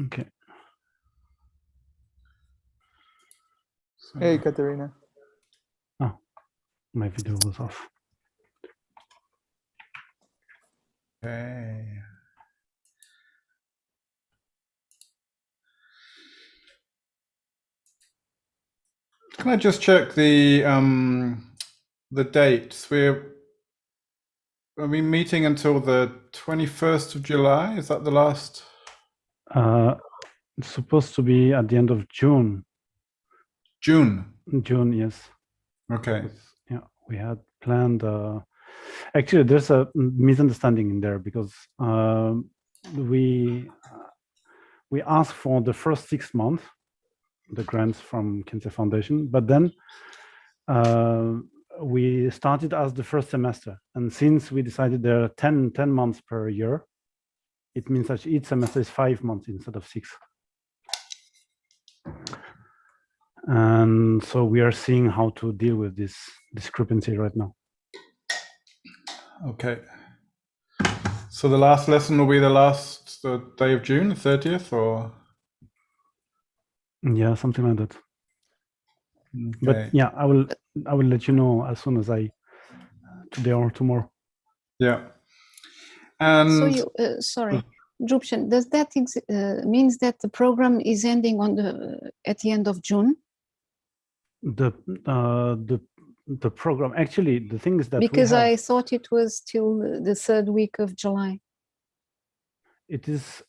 Okay. So, Hey, Katerina. oh, my video was off. Okay. Can I just check the dates? Are we meeting until the 21st of July? Is that the last? It's supposed to be at the end of June. June. June, yes. Okay. Yeah, we had planned. Actually, there's a misunderstanding in there because we asked for the first 6 months, the grants from Cancer Foundation, but then we started as the first semester. And since we decided there are 10 months per year, it means that each semester is 5 months instead of 6. And so we are seeing how to deal with this discrepancy right now. Okay. So the last lesson will be the day of June, the 30th, or? Yeah, something like that. Okay. But yeah, I will let you know as soon as today or tomorrow. Yeah. And so you, sorry, Drupchen, does that means that the program is ending at the end of June? The program, actually, the thing is that because I thought it was till the 3rd week of July. It is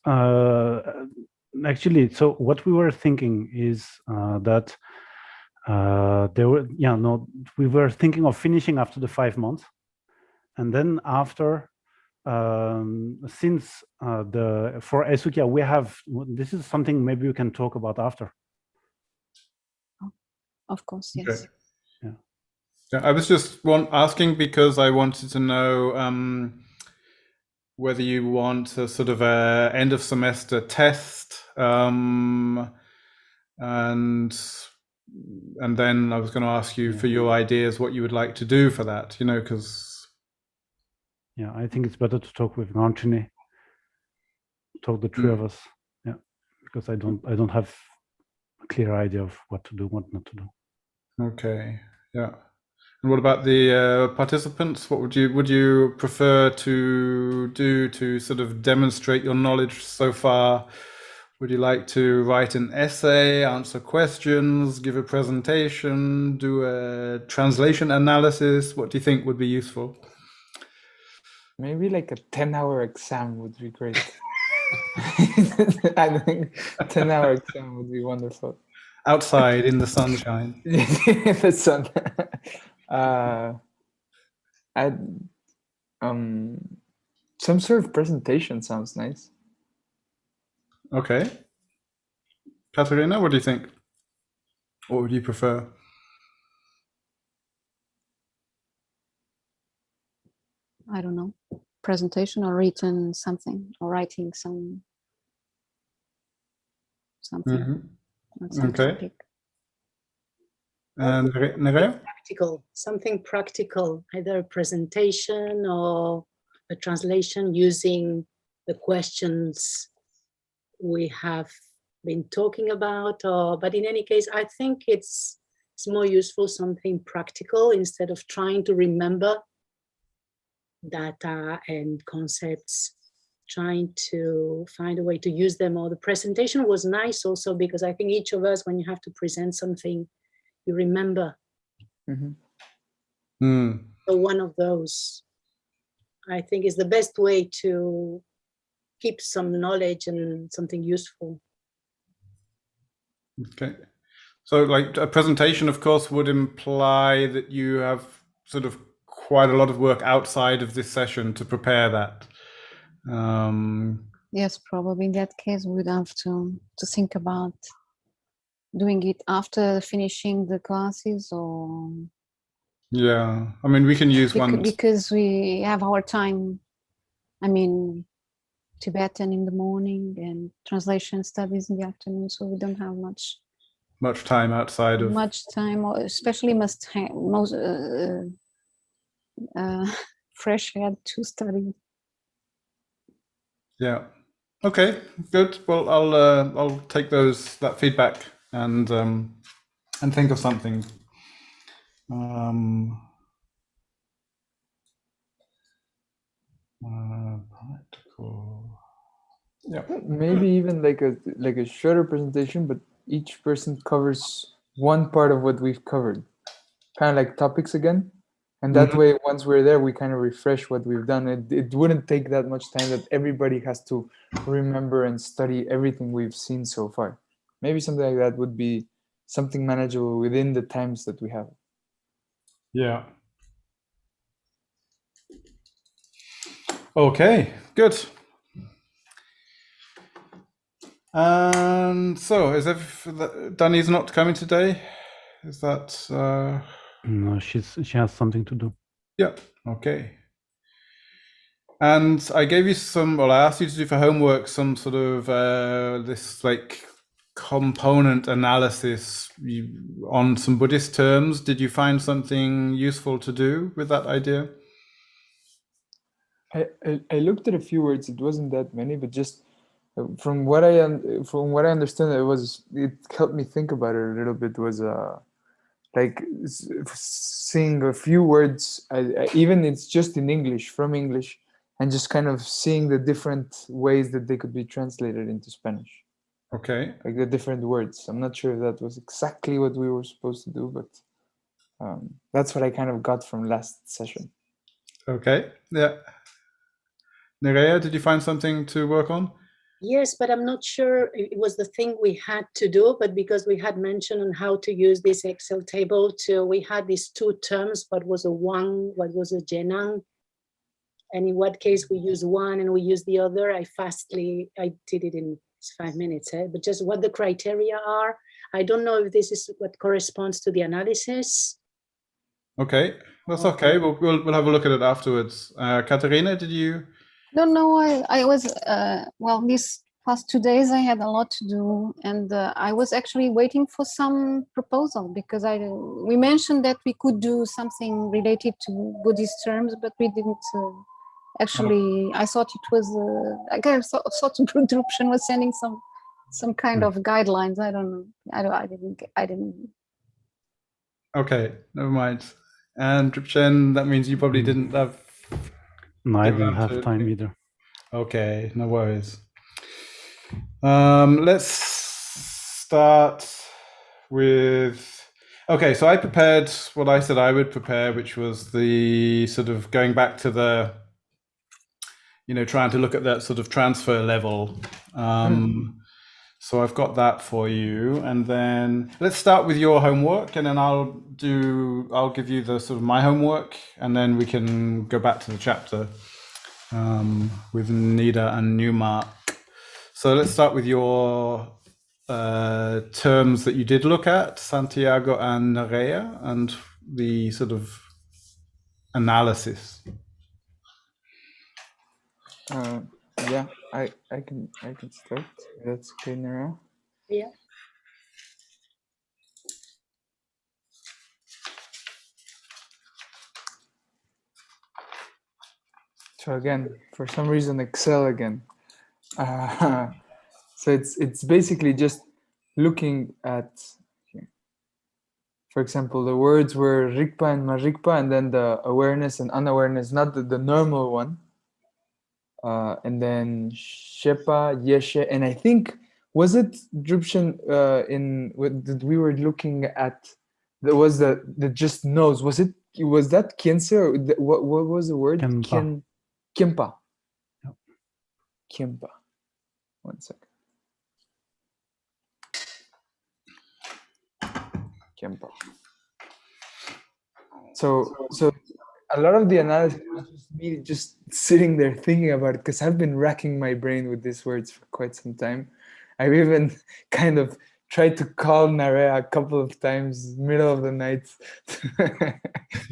actually, so what we were thinking is that we were thinking of finishing after the 5 months, and then after, since for Esukia we have, this is something maybe we can talk about after. Of course, yes. Okay. Yeah, I was just asking because I wanted to know whether you want a sort of a end of semester test, and then I was going to ask you for your ideas what you would like to do for that, because yeah, I think it's better to talk with Nanchini, talk the three of us, yeah, because I don't have a clear idea of what to do, what not to do. Okay, yeah. And what about the participants? What would you prefer to do to sort of demonstrate your knowledge so far? Would you like to write an essay, answer questions, give a presentation, do a translation analysis? What do you think would be useful? Maybe like a 10-hour exam would be great. I think 10-hour exam would be wonderful. Outside in the sunshine. The sun. Some sort of presentation sounds nice. Okay. Katerina, what do you think? What would you prefer? I don't know, presentation or written something, or writing something. Mm-hmm. Okay. Topic. And Nerea? Practical, something practical, either a presentation or a translation using the questions we have been talking about, but in any case, I think it's more useful something practical instead of trying to remember data and concepts, trying to find a way to use them. Or the presentation was nice also because I think each of us, when you have to present something, you remember. So one of those, I think, is the best way to keep some knowledge and something useful. Okay. So like a presentation, of course, would imply that you have sort of quite a lot of work outside of this session to prepare that. Yes, probably in that case, we would have to think about doing it after finishing the classes, or... Yeah, I mean, we can use one... Because we have our time, I mean, Tibetan in the morning and translation studies in the afternoon, so we don't have much time outside of... Much time, especially fresh head to study. Yeah. Okay, good. Well, I'll take that feedback and think of something. Practical. Yeah. Maybe even like a shorter presentation, but each person covers one part of what we've covered, kind of like topics again. And that way, once we're there, we kind of refresh what we've done. It wouldn't take that much time that everybody has to remember and study everything we've seen so far. Maybe something like that would be something manageable within the times that we have. Yeah. Okay, good. And so, Danny's not coming today? Is that? No, she has something to do. Yeah. Okay. And I gave you I asked you to do for homework some sort of this like component analysis on some Buddhist terms. Did you find something useful to do with that idea? I looked at a few words. It wasn't that many, but just from what I understand, it helped me think about it a little bit. Was like seeing a few words, even it's just in English, from English, and just kind of seeing the different ways that they could be translated into Spanish. Okay. Like the different words. I'm not sure if that was exactly what we were supposed to do, but that's what I kind of got from last session. Okay. Yeah. Nerea, did you find something to work on? Yes, but I'm not sure it was the thing we had to do, but because we had mentioned on how to use this Excel table we had these two terms, what was a Jenang, and in what case we use one and we use the other. I did it in 5 minutes, but just what the criteria are. I don't know if this is what corresponds to the analysis. Okay, that's okay. We'll have a look at it afterwards. Katarina, did you? No, I was, well, these past 2 days I had a lot to do, and I was actually waiting for some proposal because we mentioned that we could do something related to Buddhist terms, but we didn't actually. I thought it was, I thought Drupchen was sending some kind of guidelines. I don't know. I didn't. Okay, never mind. And Drupchen, that means you probably didn't have. No, I didn't have time either. Okay, no worries. Let's start with. Okay, so I prepared what I said I would prepare, which was the sort of going back to the, trying to look at that sort of transfer level. So I've got that for you, and then let's start with your homework, and then I'll give you the sort of my homework, and then we can go back to the chapter with Nida and Newmark. So let's start with your terms that you did look at, Santiago and Nerea, and the sort of analysis. Yeah, I can start. That's okay, Nerea. Yeah. So again, for some reason, Excel again. So it's basically just looking at, for example, the words were Rigpa and Marikpa, and then the awareness and unawareness, not the normal one. And then Shepa, Yeshe, and I think, was it Drupchen that we were looking at? That was the just knows. Was that Kiense, or what was the word? Khenpa. Khenpa. Yep. Khenpa. 1 second. Khenpa. So a lot of the analysis was just me just sitting there thinking about it, because I've been racking my brain with these words for quite some time. I've even kind of tried to call Nerea a couple of times, middle of the night,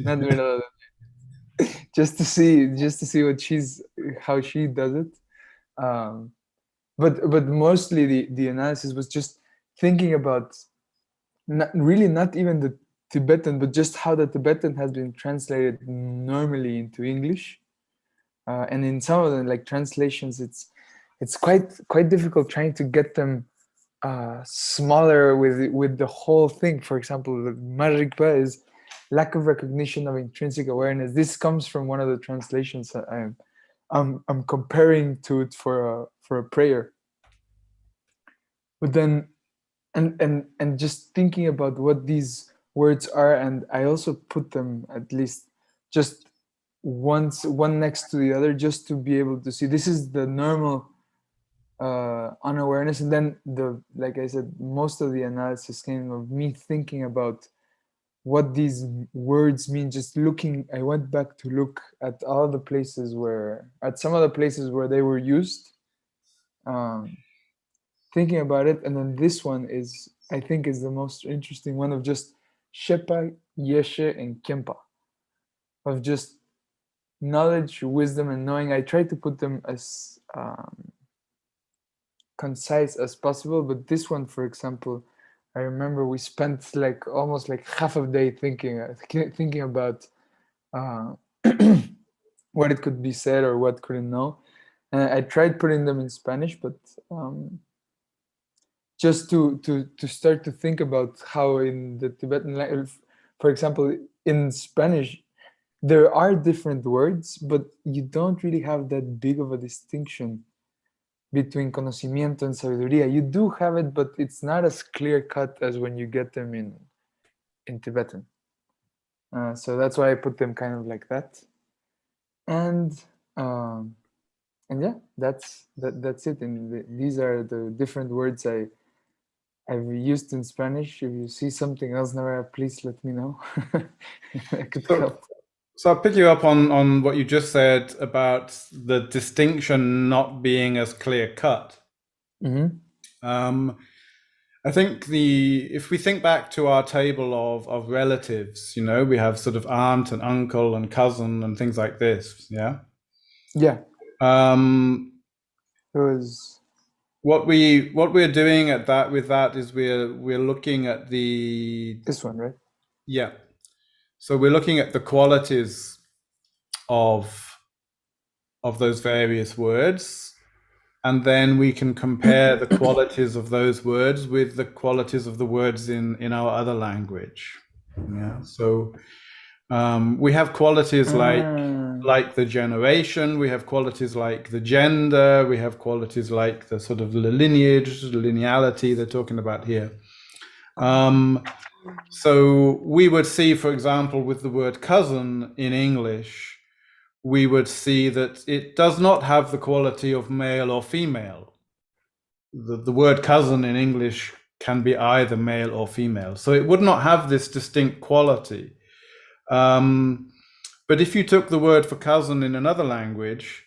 not middle of the night, just to see how she does it. But mostly the analysis was just thinking about not even the Tibetan, but just how the Tibetan has been translated normally into English, and in some of the translations, it's quite difficult trying to get them smaller with the whole thing. For example, the marikpa is lack of recognition of intrinsic awareness. This comes from one of the translations I'm comparing to it for a prayer. But then and just thinking about what these words are, and I also put them at least just one next to the other, just to be able to see this is the normal unawareness, and then like I said, most of the analysis came of me thinking about what these words mean. Just looking, I went back to look at all the places at some of the places where they were used, thinking about it. And then this one is, I think, is the most interesting one, of just Shepa, Yeshe, and Kempa, of just knowledge, wisdom, and knowing. I try to put them as concise as possible, but this one, for example, I remember we spent like almost like half a day thinking about what it could be said or what couldn't know. And I tried putting them in Spanish, but just to start to think about how in the Tibetan language, for example, in Spanish, there are different words, but you don't really have that big of a distinction between conocimiento and sabiduría. You do have it, but it's not as clear cut as when you get them in Tibetan. So that's why I put them kind of like that. And yeah, that's it. And these are the different words I've used in Spanish. If you see something else, Nara, please let me know. I could help. So I'll pick you up on what you just said about the distinction not being as clear cut. Mm-hmm. I think if we think back to our table of relatives, we have sort of aunt and uncle and cousin and things like this. Yeah. Yeah. It was. What we're doing with that is we're looking at this one, right? Yeah. So we're looking at the qualities of those various words, and then we can compare the qualities of those words with the qualities of the words in our other language. Yeah. So we have qualities like the generation, we have qualities like the gender, we have qualities like the sort of the lineage, the lineality they're talking about here. So we would see, for example, with the word cousin in English, we would see that it does not have the quality of male or female. The word cousin in English can be either male or female. So it would not have this distinct quality. But if you took the word for cousin in another language,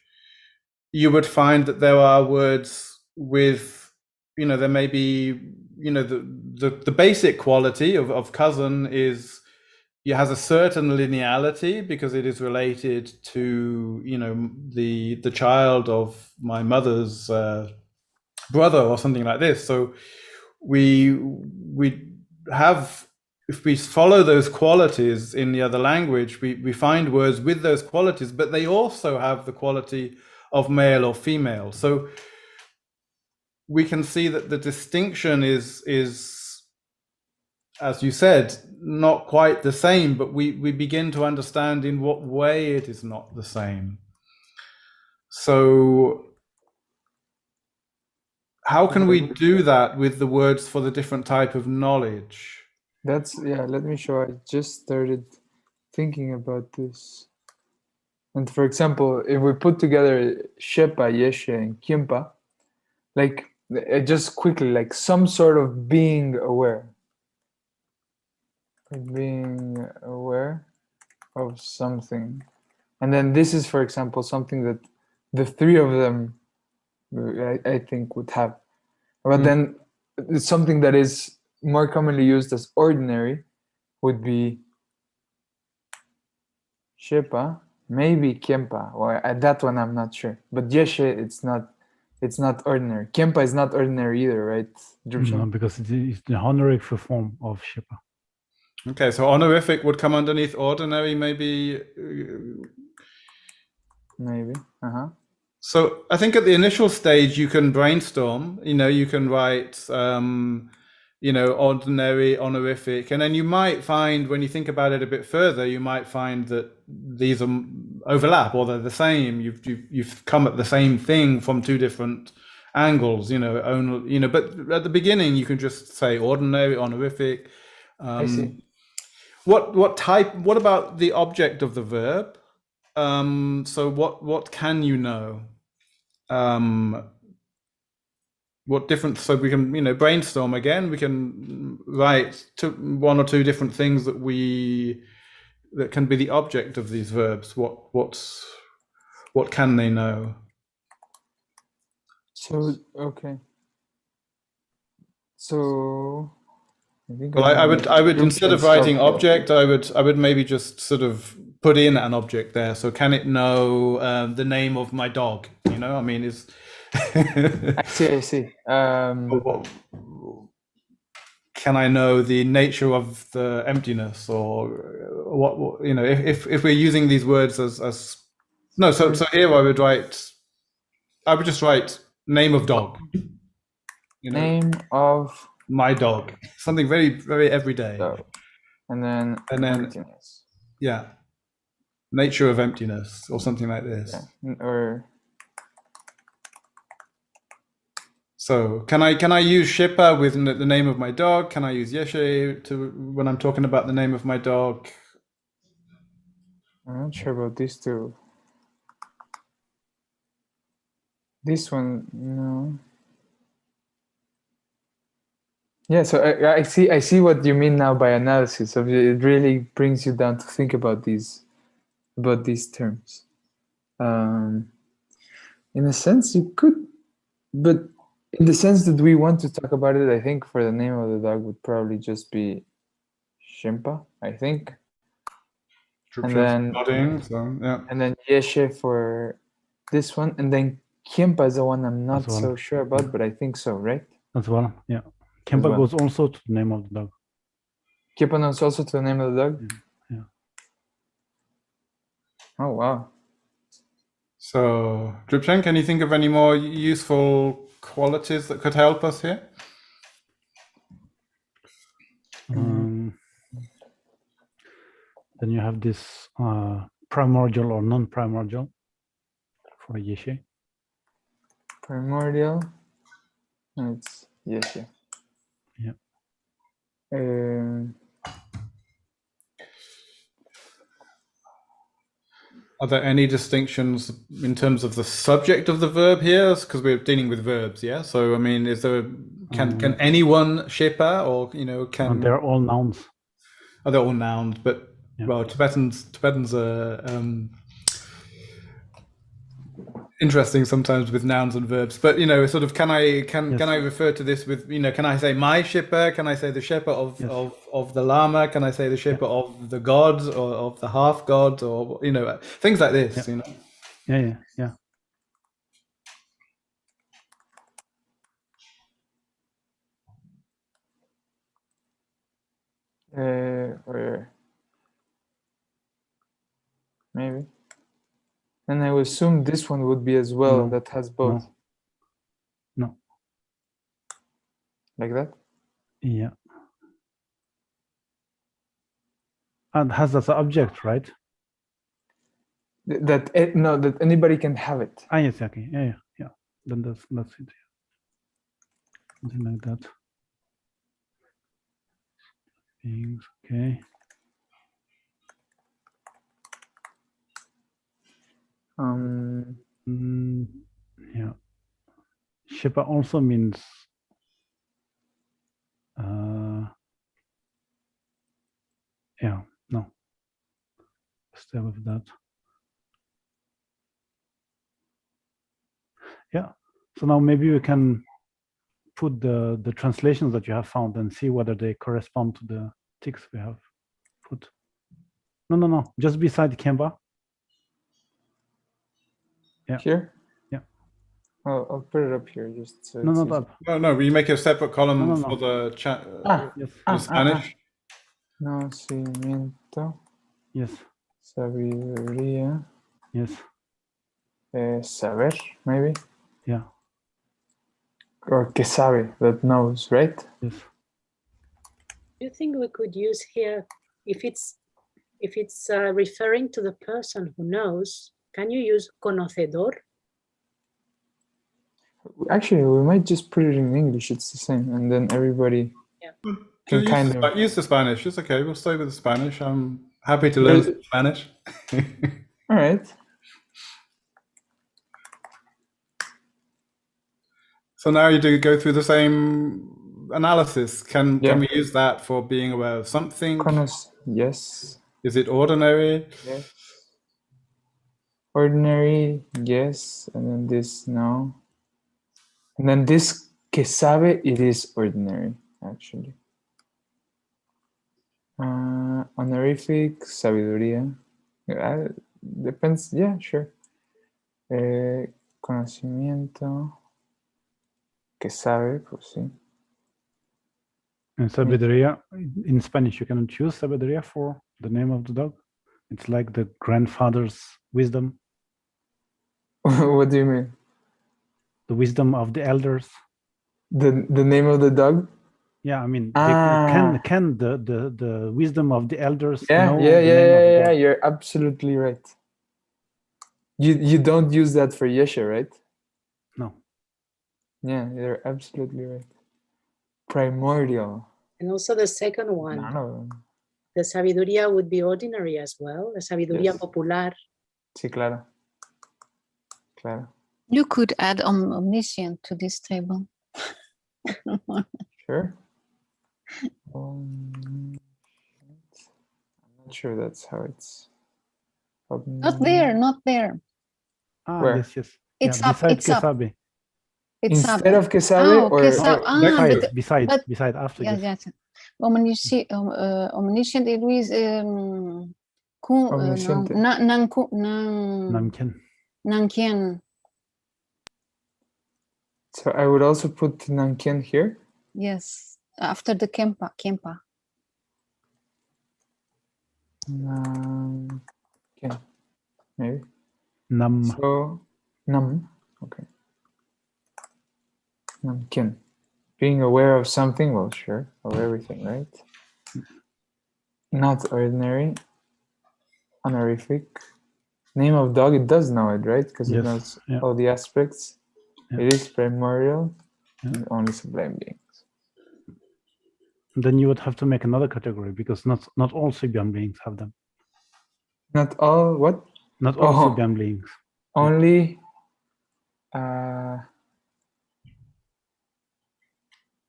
you would find that there are words with, there may be, the basic quality of cousin is, it has a certain lineality because it is related to, the child of my mother's brother or something like this. So we have, if we follow those qualities in the other language, we find words with those qualities, but they also have the quality of male or female. So we can see that the distinction is, as you said, not quite the same, but we begin to understand in what way it is not the same. So how can we do that with the words for the different type of knowledge? Let me show. I just started thinking about this. And for example, if we put together Shepa, Yeshe, and Kempa, like just quickly, like some sort of being aware. Being aware of something. And then this is, for example, something that the three of them, I think, would have. But then it's something that is more commonly used as ordinary would be Shepa, maybe Kempa, or that one I'm not sure. But Yeshe, it's not ordinary. Kempa is not ordinary either, right? No, because it is the honorific form of Shepa. Okay, so honorific would come underneath ordinary, maybe. Maybe. So I think at the initial stage you can brainstorm. You can write, ordinary, honorific, and then you might find when you think about it a bit further, you might find that these are overlap or they're the same. You've come at the same thing from two different angles. But at the beginning you can just say ordinary, honorific. I see. What type? What about the object of the verb? So what can you know? What different? So we can brainstorm again. We can write one or two different things that can be the object of these verbs. What can they know? So okay. So I think Well, I would instead of writing itself, object, I would maybe just sort of put in an object there. So can it know the name of my dog? I mean, is I see. Can I know the nature of the emptiness, or what? If we're using these words as no. So here I would just write name of dog. Name of my dog. Something very, very everyday. dog. And then emptiness. Yeah. Nature of emptiness or something like this. Yeah. Or so can I use Shippa with the name of my dog? Can I use Yeshe when I'm talking about the name of my dog? I'm not sure about these two. This one, no. Yeah, so I see what you mean now by analysis. Of it really brings you down to think about these terms. In a sense, you could, but in the sense that we want to talk about it, I think for the name of the dog would probably just be Shimpa, I think. And then nodding, so, yeah. And then Yeshe for this one, and then Kempa is the one I'm not so sure about, but I think so, right? As well, yeah. Kempa goes also to the name of the dog. Kempa goes also to the name of the dog? Yeah. Oh, wow. So, Drupchen, can you think of any more useful qualities that could help us here? Then you have this primordial or non-primordial for Yeshe. Primordial. It's Yeshe. Yeah. Are there any distinctions in terms of the subject of the verb here? Because we're dealing with verbs, yeah. So I mean, is there can anyone Shippa, or can? They're all nouns. Oh, they're all nouns, but yeah. Well, Tibetans are interesting sometimes with nouns and verbs. But sort of can I refer to this with can I say my Shippa? Can I say the Shippa of the Lama? Can I say the Shippa of the gods or of the half gods, or things like this? Yeah. Or maybe. And I would assume this one would be as well, that has both. No. Like that? Yeah. And has as an object, right? That anybody can have it. Yes, okay. Yeah. Then that's it. Something like that. Things, okay. Yeah. Shippa also means no. Stay with that. Yeah. So now maybe we can put the translations that you have found and see whether they correspond to the ticks we have put. No. Just beside Kempa. Yeah. Here? Yeah. Oh, I'll put it up here just so not up. No, you make a separate column for the chat. Yes. In Spanish. Conocimiento. Yes. Sabiduría. Yes. Saber, maybe, Yeah. or que sabe, that knows, right? Yes. Do you think we could use here, if it's referring to the person who knows, can you use conocedor? Actually, we might just put it in English. It's the same, and then everybody can Use kind the, of. use the Spanish. It's okay. We'll stay with the Spanish. I'm happy to learn some Spanish. All right. So now you do go through the same analysis. Can we use that for being aware of something? Yes. Is it ordinary? Yes. Ordinary, yes, and then this, no. And then this que sabe, it is ordinary, actually. Honorific, sabiduría. Depends, yeah, sure. Conocimiento, que sabe, pues sí. And sabiduría, in Spanish, you cannot choose sabiduría for the name of the dog. It's like the grandfather's wisdom, What do you mean? the wisdom of the elders. The name of the dog? Yeah, I mean, Ah. can the wisdom of the elders Yeah, know the name of the dog? you're absolutely right. You don't use that for Yesha, right? No. Yeah, you're absolutely right. Primordial. And also the second one, None of them. the sabiduría would be ordinary as well, the sabiduría Yes. popular. Sí, claro. Claro. You could add omniscient to this table. Sure. I'm not sure that's how it's. Not there, not there. Ah, Where? yes. It's yeah, up, beside it's up. Kesabe. It's Instead up. of que sabe Oh, or que sabe. Ah, Beside, but- beside after Yes, this. yes. Omniscient, it is Omnisciente. Namken. Nankien. So I would also put Nankian here. Yes, after the Kempa. Nankian, maybe. Nam. So Nam. Okay. Nankian. Being aware of something, well, sure, of everything, right? Not ordinary. Honorific. Name of dog, it does know it, right? Because it Yes, knows yeah. all the aspects. Yeah. It is primordial, Yeah. and only sublime beings. Then you would have to make another category because not all Sibian beings have them. Not all, what? Not all Oh. Sibian beings. Only,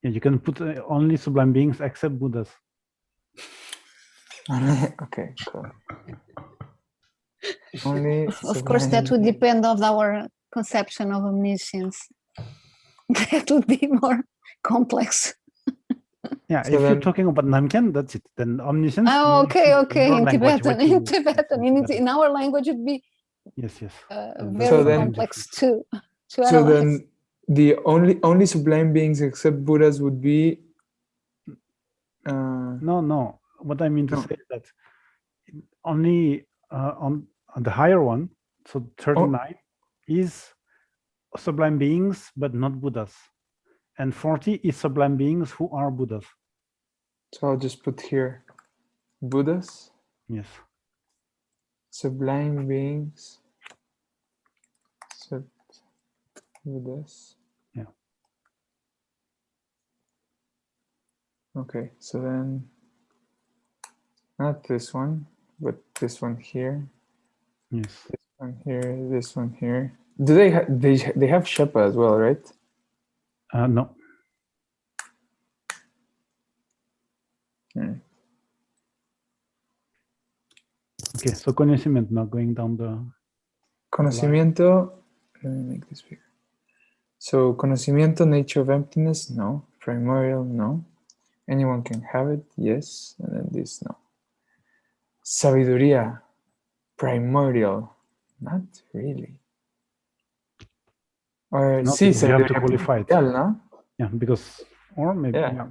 Yeah, you can put only sublime beings except Buddhas. okay, cool. Only Of course, that would sublime- depend on our conception of omniscience. That would be more complex. Yeah, So if you're then- talking about Namken, that's it. Then omniscience. Oh, okay. your In language, Tibetan, what you- in Tibetan, in our language, it'd be Yes. very So then- complex to So analyze. then the only sublime beings except Buddhas would be No. What I mean to No. say is that only on the higher one, so 39, is sublime beings, but not Buddhas. And 40 is sublime beings who are Buddhas. so I'll just put here Buddhas, Yes. sublime beings, Buddhas. Yeah. Okay, so then not this one, but this one here, Yes. this one here, this one here. Do they they have Shepa as well, right? No. Hmm. Okay, so conocimiento, now going down the. Conocimiento, let me make this bigger. So conocimiento, nature of emptiness, no. Primordial, no. Anyone can have it, yes. And then this, no. Sabiduría, primordial, not really. Or No, sí, because you have to sabiduría qualify it. primordial, no? Yeah, because or maybe. Yeah. Yeah.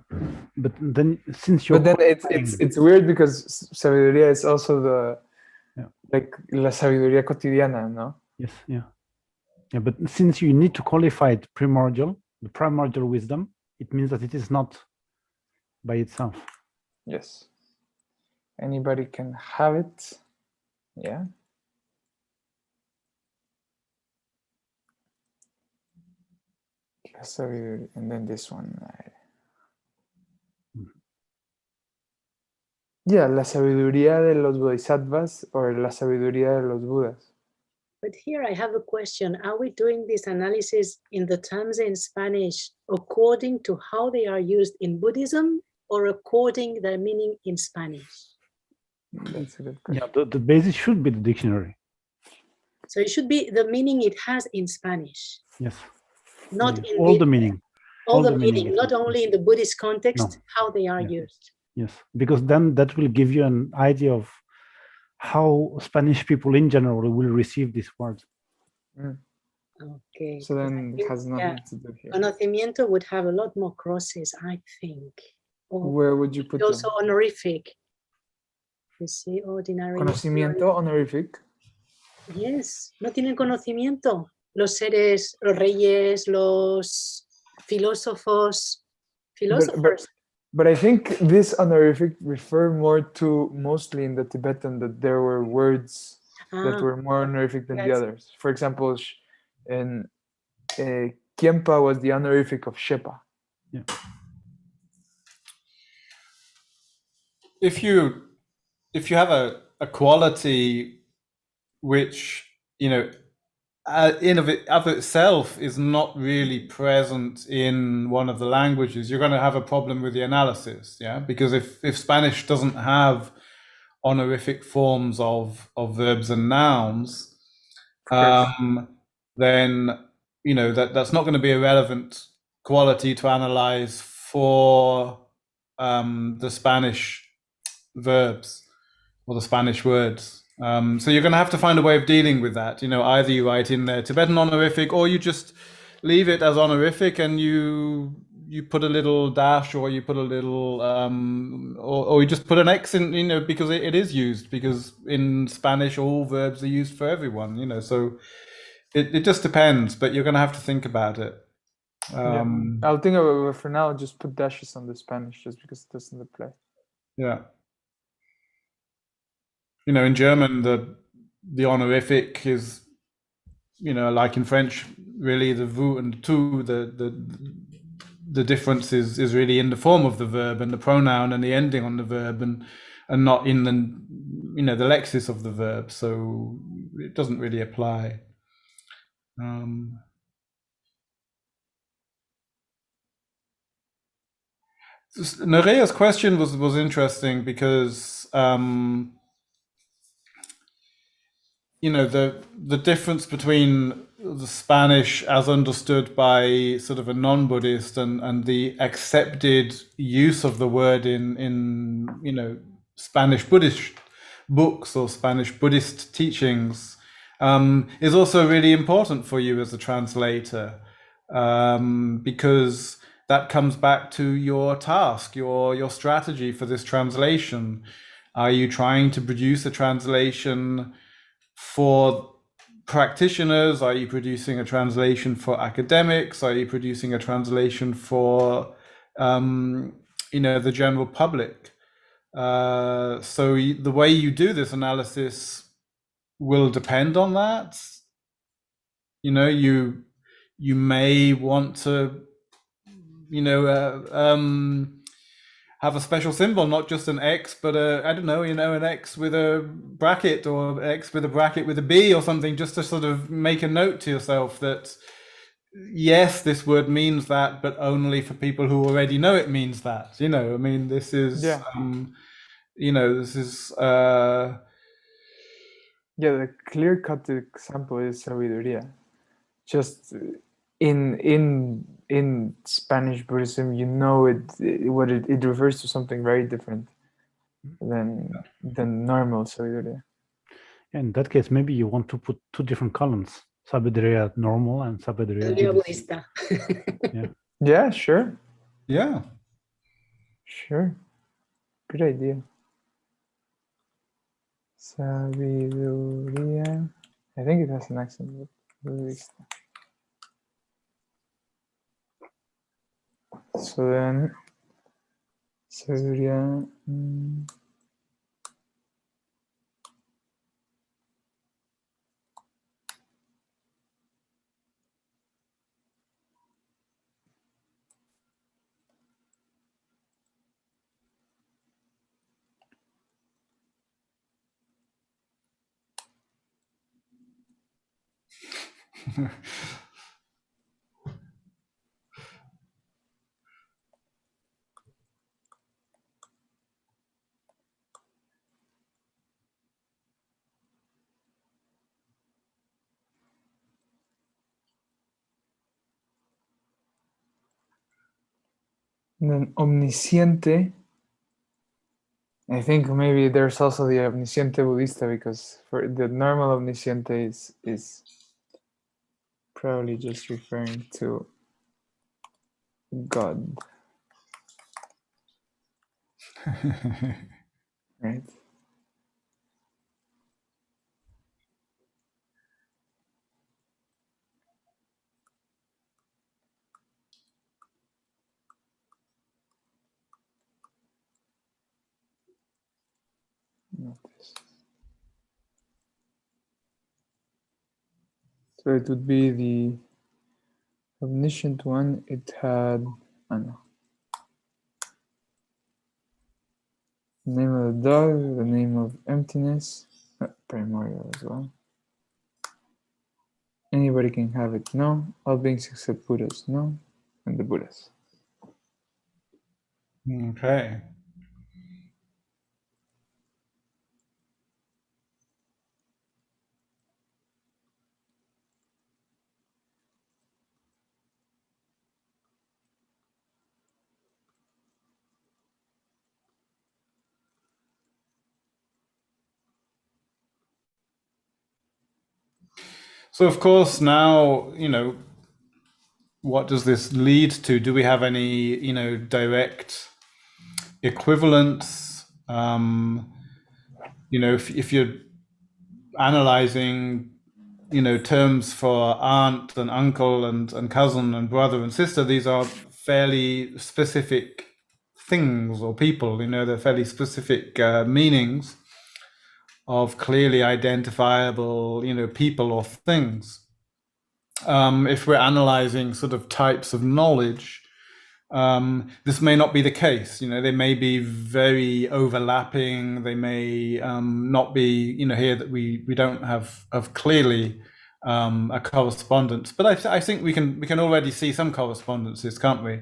But then since you're. But then it's weird because sabiduría is also the Yeah. like la sabiduría cotidiana, no? Yes. Yeah. Yeah, but since you need to qualify it primordial, the primordial wisdom, it means that it is not by itself. Yes. Anybody can have it. Yeah. La sabiduría, and then this one. Yeah, la sabiduría de los bodhisattvas or la sabiduría de los Budas. But here I have a question. Are we doing this analysis in the terms in Spanish according to how they are used in Buddhism or according their meaning in Spanish? That's a good question. Yeah, the basis should be the dictionary. So it should be the meaning it has in Spanish, Yes. not Yeah, in all the meaning. all the meaning meaning, is not in- only in the Buddhist context, No. how they are Yeah. used. Yes, because then that will give you an idea of how Spanish people in general will receive these words. Okay. So then it has nothing Yeah. to do here. Conocimiento would have a lot more crosses, I think. Or Where would you put them? also honorific. You see, ordinary. Conocimiento, honorific. Yes, no tienen conocimiento. Los seres, los reyes, los filósofos. Philosophers. But I think this honorific refer more to mostly in the Tibetan that there were words that were more honorific than the yes. others. For example, in Khenpa was the honorific of Shepa. Yeah. If you have a quality which, you know, in of itself is not really present in one of the languages, you're going to have a problem with the analysis, yeah? Because if Spanish doesn't have honorific forms of verbs and nouns, then, you know, that's not going to be a relevant quality to analyze for the Spanish verbs or the Spanish words. So you're going to have to find a way of dealing with that. You know, either you write in there Tibetan honorific, or you just leave it as honorific and you put a little dash, or you put a little, or you just put an X in, you know, because it is used, because in Spanish all verbs are used for everyone, you know, so it just depends, but you're going to have to think about it. I'll think about it for now. Just put dashes on the Spanish just because it doesn't apply. Yeah. You know, in German, the honorific is, you know, like in French, really the vous and tu, the difference is really in the form of the verb and the pronoun and the ending on the verb, and not in the, you know, the lexis of the verb. So it doesn't really apply. Nerea's question was interesting because you know, the difference between the Spanish as understood by sort of a non-Buddhist and the accepted use of the word in you know, Spanish Buddhist books or Spanish Buddhist teachings is also really important for you as a translator, because that comes back to your task, your strategy for this translation. Are you trying to produce a translation for practitioners? Are you producing a translation for academics? Are you producing a translation for you know, the general public? So the way you do this analysis will depend on that. You know, you may want to, you know, have a special symbol, not just an X, but I don't know, you know, an X with a bracket, or an X with a bracket with a B or something, just to sort of make a note to yourself that, yes, this word means that, but only for people who already know it means that. You know, I mean, this is, you know, this is... the clear-cut example is sabiduría. Just in Spanish Buddhism, you know, it refers to something very different than normal sabiduría. In that case, maybe you want to put two different columns: sabiduría normal and sabiduría Budista. Yeah, sure. Yeah. Sure. Good idea. Sabiduría. I think it has an accent, but budista. So then, sería. And then omnisciente. I think maybe there's also the omnisciente budista, because for the normal omnisciente is probably just referring to God, right? Not this. So it would be the omniscient one. It had, I don't know, the name of the dog, the name of emptiness, primordial as well. Anybody can have it, no. All beings except Buddhas, no. And the Buddhas. Okay. So of course now, what does this lead to? Do we have any, direct equivalents? If you're analyzing, terms for aunt and uncle and cousin and brother and sister, these are fairly specific things or people, they're fairly specific meanings of clearly identifiable, people or things. If we're analyzing sort of types of knowledge, this may not be the case. They may be very overlapping. They may not be, here that we don't have clearly a correspondence. But I think we can already see some correspondences, can't we?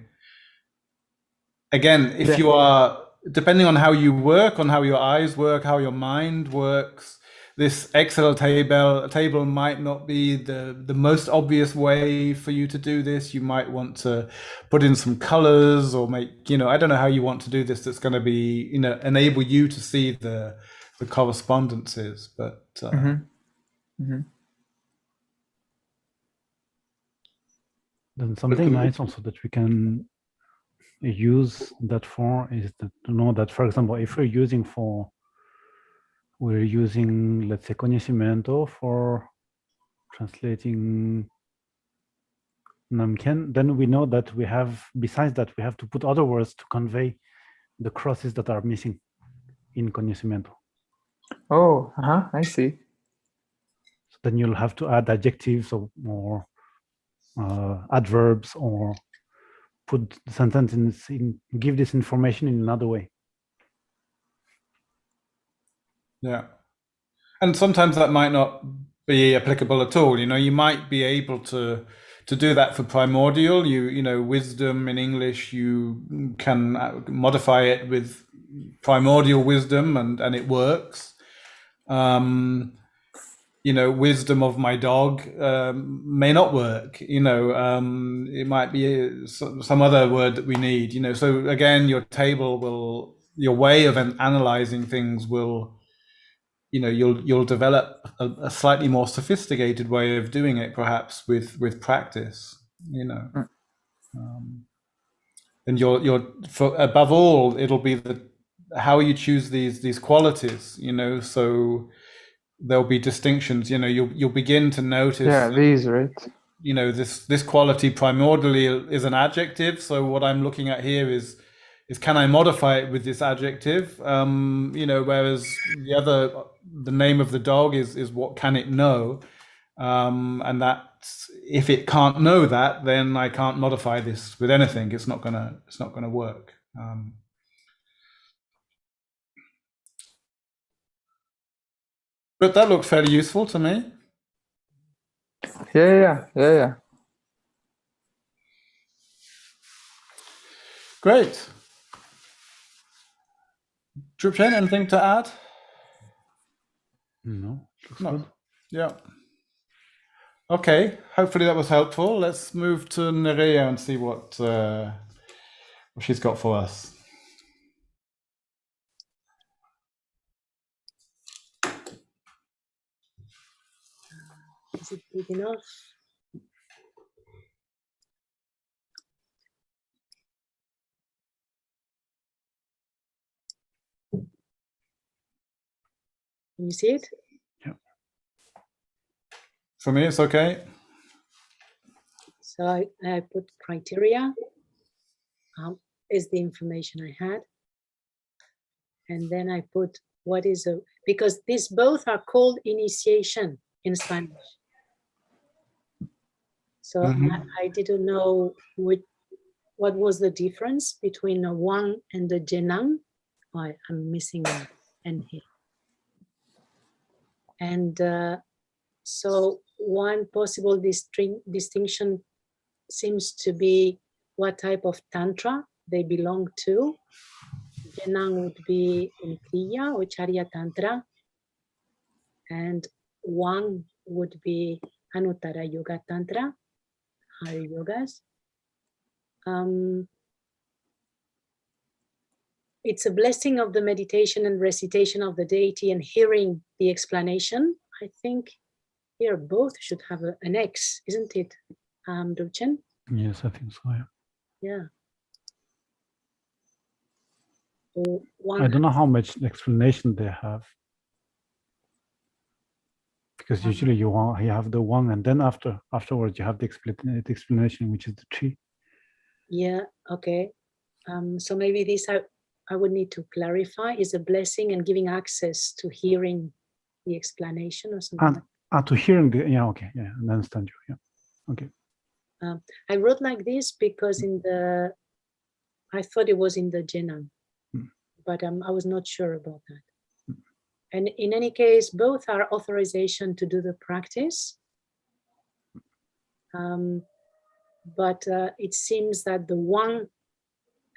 Again, if you are, depending on how you work, on how your eyes work, how your mind works, this Excel table might not be the most obvious way for you to do this. You might want to put in some colors or make, I don't know how you want to do this. That's going to be, enable you to see the correspondences. But Then something nice also that we can use that for is to know that, for example, if we're using, let's say, conocimiento for translating Namken, then we know that we have, besides that, we have to put other words to convey the crosses that are missing in conocimiento. Oh, I see. So then you'll have to add adjectives or adverbs, or put the sentence give this information in another way. Yeah. And sometimes that might not be applicable at all. You might be able to do that for primordial. Wisdom in English, you can modify it with primordial wisdom and it works. Wisdom of my dog may not work. It might be some other word that we need. So again, your way of analyzing things will, you'll develop a slightly more sophisticated way of doing it, perhaps with practice. And for above all, it'll be how you choose these qualities. So there'll be distinctions. You know, you'll begin to notice. Yeah, these, right? You know, this quality primordially is an adjective. So what I'm looking at here is can I modify it with this adjective? You know, whereas the name of the dog is what can it know, and that if it can't know that, then I can't modify this with anything. It's not gonna work. But that looked fairly useful to me. Yeah. Great. Drupchen, anything to add? No. No. Good. Yeah. Okay. Hopefully that was helpful. Let's move to Nerea and see what she's got for us. Is it big enough? Can you see it? Yeah. For me, it's okay. So I put criteria is the information I had. And then I put what is because these both are called initiation in Spanish. So I didn't know what was the difference between the Wang and the Jenang. Oh, I'm missing an N here. And so one possible distinction seems to be what type of Tantra they belong to. Jenang would be in Kriya or Charya Tantra. And Wang would be Anuttara Yoga Tantra, Hari Yogas. It's a blessing of the meditation and recitation of the deity and hearing the explanation. I think here both should have an X, isn't it, Drupchen? Yes, I think so, yeah. Yeah. I don't know how much explanation they have. Because usually you have the one, and then afterwards you have the explanation, which is the tree. Yeah, okay. So maybe this I would need to clarify is a blessing and giving access to hearing the explanation or something. To hearing the, yeah, okay, yeah, I understand you, yeah, okay. I wrote like this because I thought it was in the Jenang, but I was not sure about that. And in any case, both are authorization to do the practice. But it seems that the one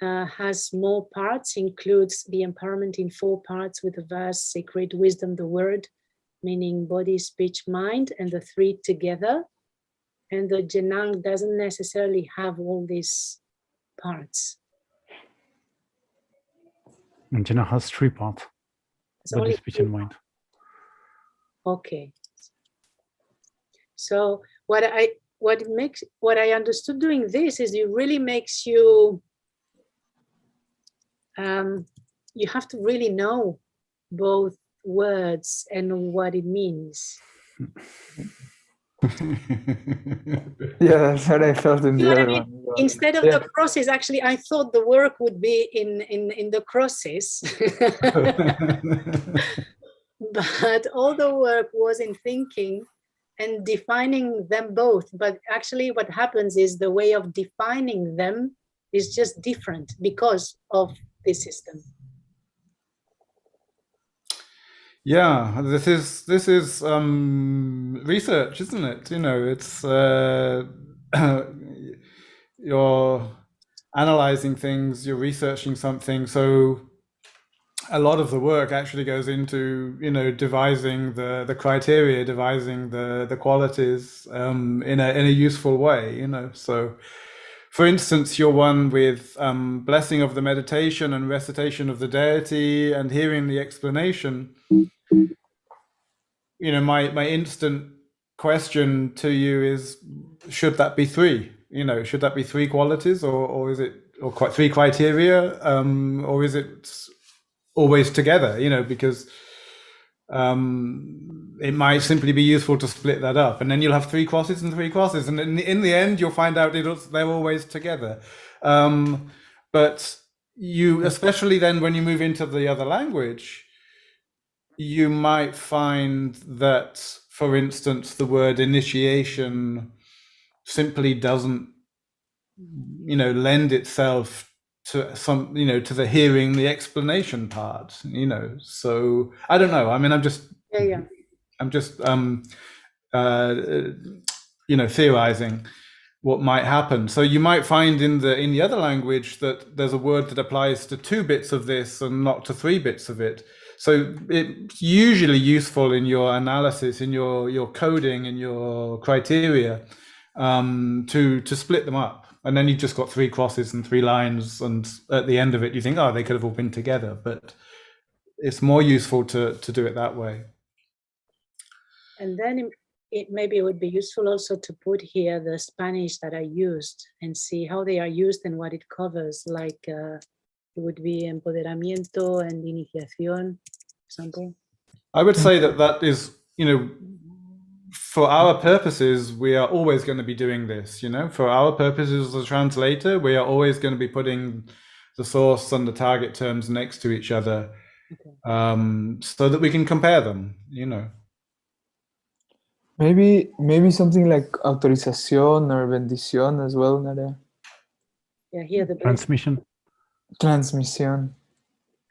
has more parts, includes the empowerment in 4 parts with the vast sacred wisdom, the word, meaning body, speech, mind, and the 3 together. And the Jenang doesn't necessarily have all these parts. And Jenang has 3 parts. Body, speech, and mind. Okay. So what I understood doing this is it really makes you you have to really know both words and what it means. Yeah, that's what I felt in the other one. Instead of the crosses, actually, I thought the work would be in the crosses. But all the work was in thinking and defining them both. But actually what happens is the way of defining them is just different because of this system. Yeah, this is research, isn't it? You know, it's you're analyzing things, you're researching something, so a lot of the work actually goes into, you know, devising the criteria, devising the qualities in a useful way, you know. So for instance, your one with blessing of the meditation and recitation of the deity and hearing the explanation, you know, my instant question to you is, should that be 3? You know, should that be 3 qualities, or is it, or 3 criteria, or is it always together? You know, because it might simply be useful to split that up, and then you'll have 3 crosses and 3 crosses, and in the end you'll find out they're always together. But you, especially then when you move into the other language, you might find that, for instance, the word initiation simply doesn't, lend itself to some, to the hearing, the explanation part, So I don't know. I mean, I'm just theorizing what might happen. So you might find in the other language that there's a word that applies to 2 bits of this and not to 3 bits of it. So it's usually useful in your analysis, in your coding, in your criteria, to split them up. And then you've just got 3 crosses and 3 lines, and at the end of it, you think, oh, they could have all been together. But it's more useful to do it that way. And then maybe it would be useful also to put here the Spanish that are used and see how they are used and what it covers. Like it would be empoderamiento and iniciación, for example. I would say that is, for our purposes, we are always going to be doing this, for our purposes as a translator, we are always going to be putting the source and the target terms next to each other, so that we can compare them, Maybe something like autorización or bendición as well, Nara. Yeah, here the Transmission. Transmisión.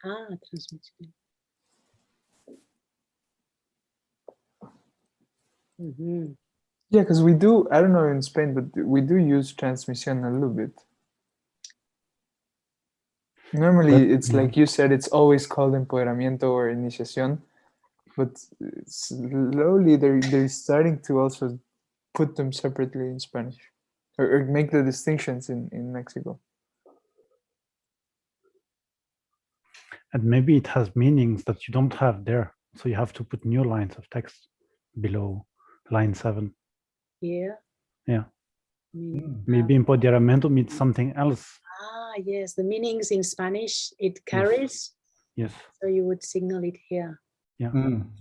Transmission. Mm-hmm. Yeah, because we do, I don't know in Spain, but we do use transmisión a little bit. Normally, it's like you said, it's always called empoderamiento or iniciación, but slowly they're starting to also put them separately in Spanish, or make the distinctions in Mexico. And maybe it has meanings that you don't have there, so you have to put new lines of text below line 7. Yeah. Maybe empoderamiento means something else. Yes, the meanings in Spanish it carries. Yes. So you would signal it here. Yeah.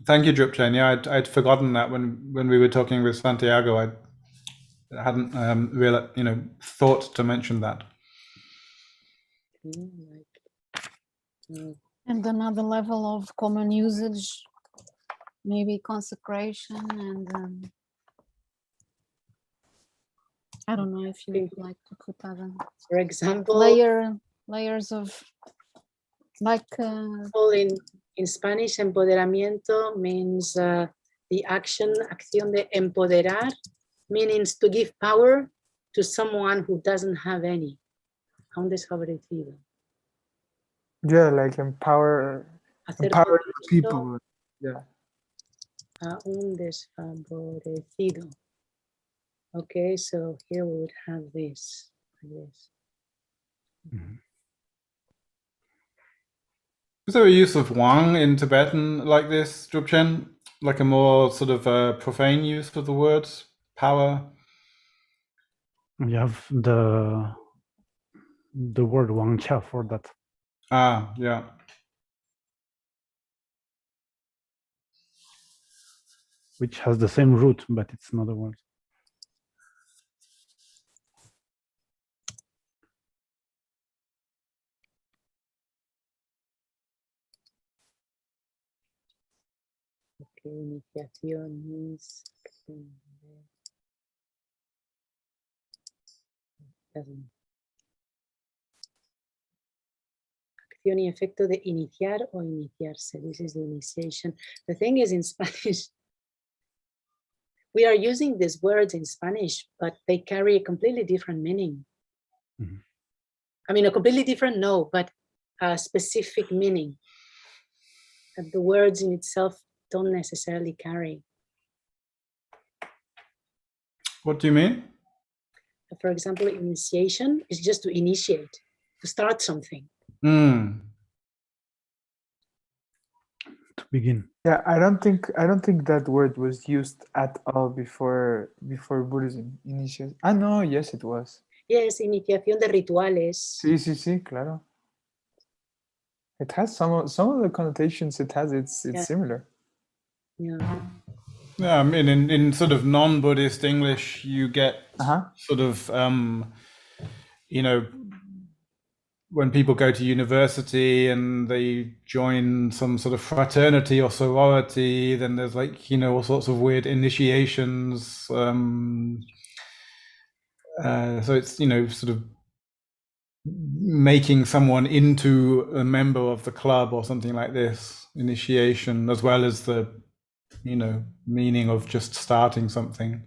Thank you, Drupchen. Yeah, I'd forgotten that when we were talking with Santiago. I hadn't really, thought to mention that. And another level of common usage, maybe consecration and I don't know if you would like to put other, for example, layers of like in Spanish, empoderamiento means the acción de empoderar, means to give power to someone who doesn't have any. Un desfavorecido. Yeah, like empower people. Yeah. A un desfavorecido. Okay, so here we would have this. Is there a use of wang in Tibetan like this, Drupchen? Like a more sort of profane use of the word power? You have the word wangcha for that. Yeah. Which has the same root, but it's another word. Okay, iniciación means acción y efecto de iniciar o iniciarse. This is the initiation. The thing is, in Spanish, we are using these words in Spanish, but they carry a completely different meaning. Mm-hmm. I mean, a completely different, no, but a specific meaning that the words in itself don't necessarily carry. What do you mean? For example, initiation is just to initiate, to start something. To begin. Yeah, I don't think that word was used at all before Buddhism. Initiation. No, yes, it was. Yes, iniciación de rituales. Sí, claro. It has some of the connotations it has. It's similar. Yeah. Yeah, I mean, in sort of non-Buddhist English, you get sort of, you know, when people go to university and they join some sort of fraternity or sorority, then there's like, you know, all sorts of weird initiations. So it's, you know, sort of making someone into a member of the club or something like this, initiation, as well as the, you know, meaning of just starting something.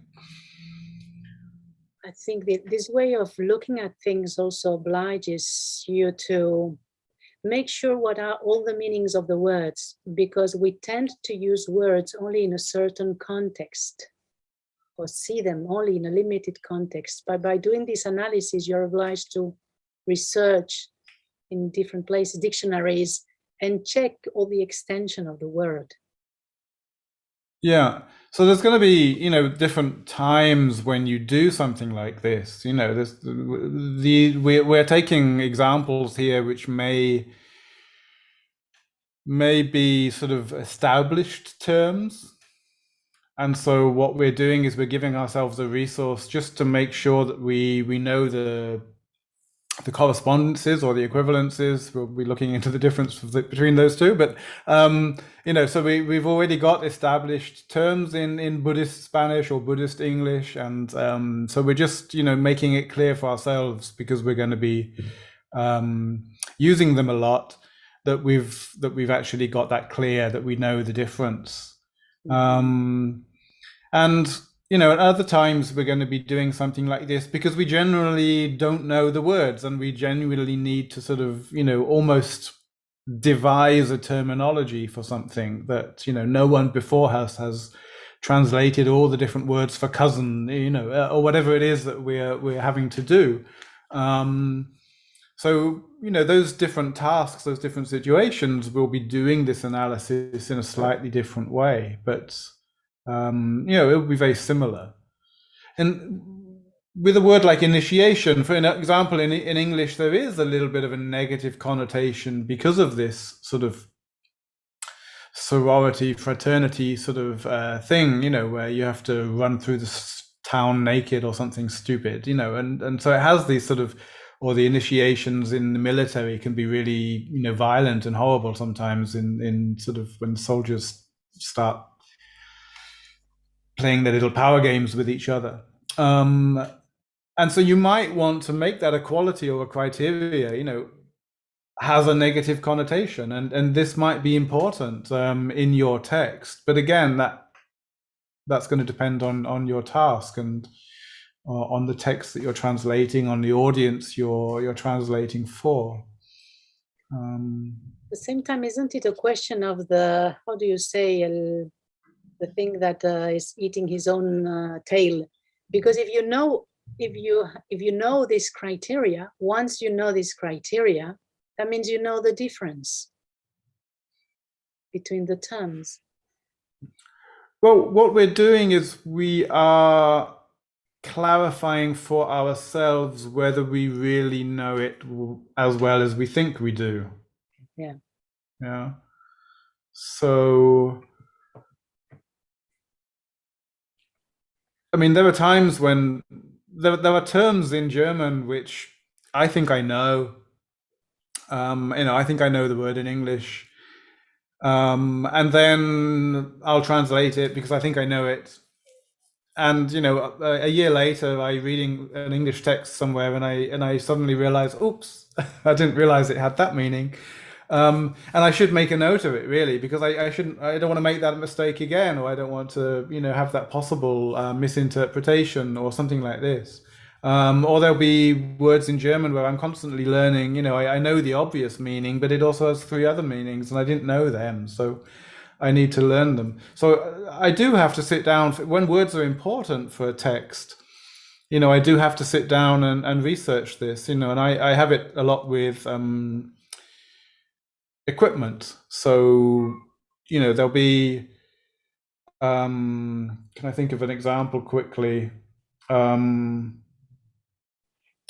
I think that this way of looking at things also obliges you to make sure what are all the meanings of the words, because we tend to use words only in a certain context or see them only in a limited context. But by doing this analysis, you're obliged to research in different places, dictionaries, and check all the extension of the word. Yeah. So there's going to be, you know, different times when you do something like this. You know, we're taking examples here which may be sort of established terms. And so what we're doing is we're giving ourselves a resource just to make sure that we know the correspondences or the equivalences. We'll be looking into the difference between those two, but you know, so we've already got established terms in Buddhist Spanish or Buddhist English, and so we're just, you know, making it clear for ourselves, because we're going to be using them a lot, that we've actually got that clear, that we know the difference. And you know, at other times we're going to be doing something like this because we generally don't know the words, and we genuinely need to sort of, you know, almost devise a terminology for something that, you know, no one before us has translated all the different words for cousin, you know, or whatever it is that we're having to do. So, you know, those different tasks, those different situations, we'll be doing this analysis in a slightly different way, but you know, it will be very similar. And with a word like initiation, for an example, in English, there is a little bit of a negative connotation because of this sort of sorority, fraternity sort of thing, you know, where you have to run through the town naked or something stupid, you know, and so it has these sort of, or the initiations in the military can be really, you know, violent and horrible sometimes in sort of when soldiers start playing their little power games with each other. And so you might want to make that a quality or a criteria, you know, has a negative connotation, and this might be important in your text. But again, that's going to depend on your task and on the text that you're translating, on the audience you're translating for. At the same time, isn't it a question of the, how do you say, the thing that is eating his own tail? Because if you know this criteria, once you know this criteria, that means you know the difference between the terms. Well, what we're doing is we are clarifying for ourselves whether we really know it as well as we think we do. Yeah. Yeah. So, I mean, there are times when there are terms in German which I think I know. You know, I think I know the word in English. And then I'll translate it because I think I know it. And, you know, a year later, I reading an English text somewhere, and I suddenly realize, oops, I didn't realize it had that meaning. And I should make a note of it, really, because I don't want to make that mistake again, or I don't want to, you know, have that possible misinterpretation or something like this. Or there'll be words in German where I'm constantly learning, you know, I know the obvious meaning, but it also has 3 other meanings, and I didn't know them. So I need to learn them. So I do have to sit down when words are important for a text. You know, I do have to sit down and research this, you know, and I have it a lot with equipment. So, you know, there'll be, can I think of an example quickly?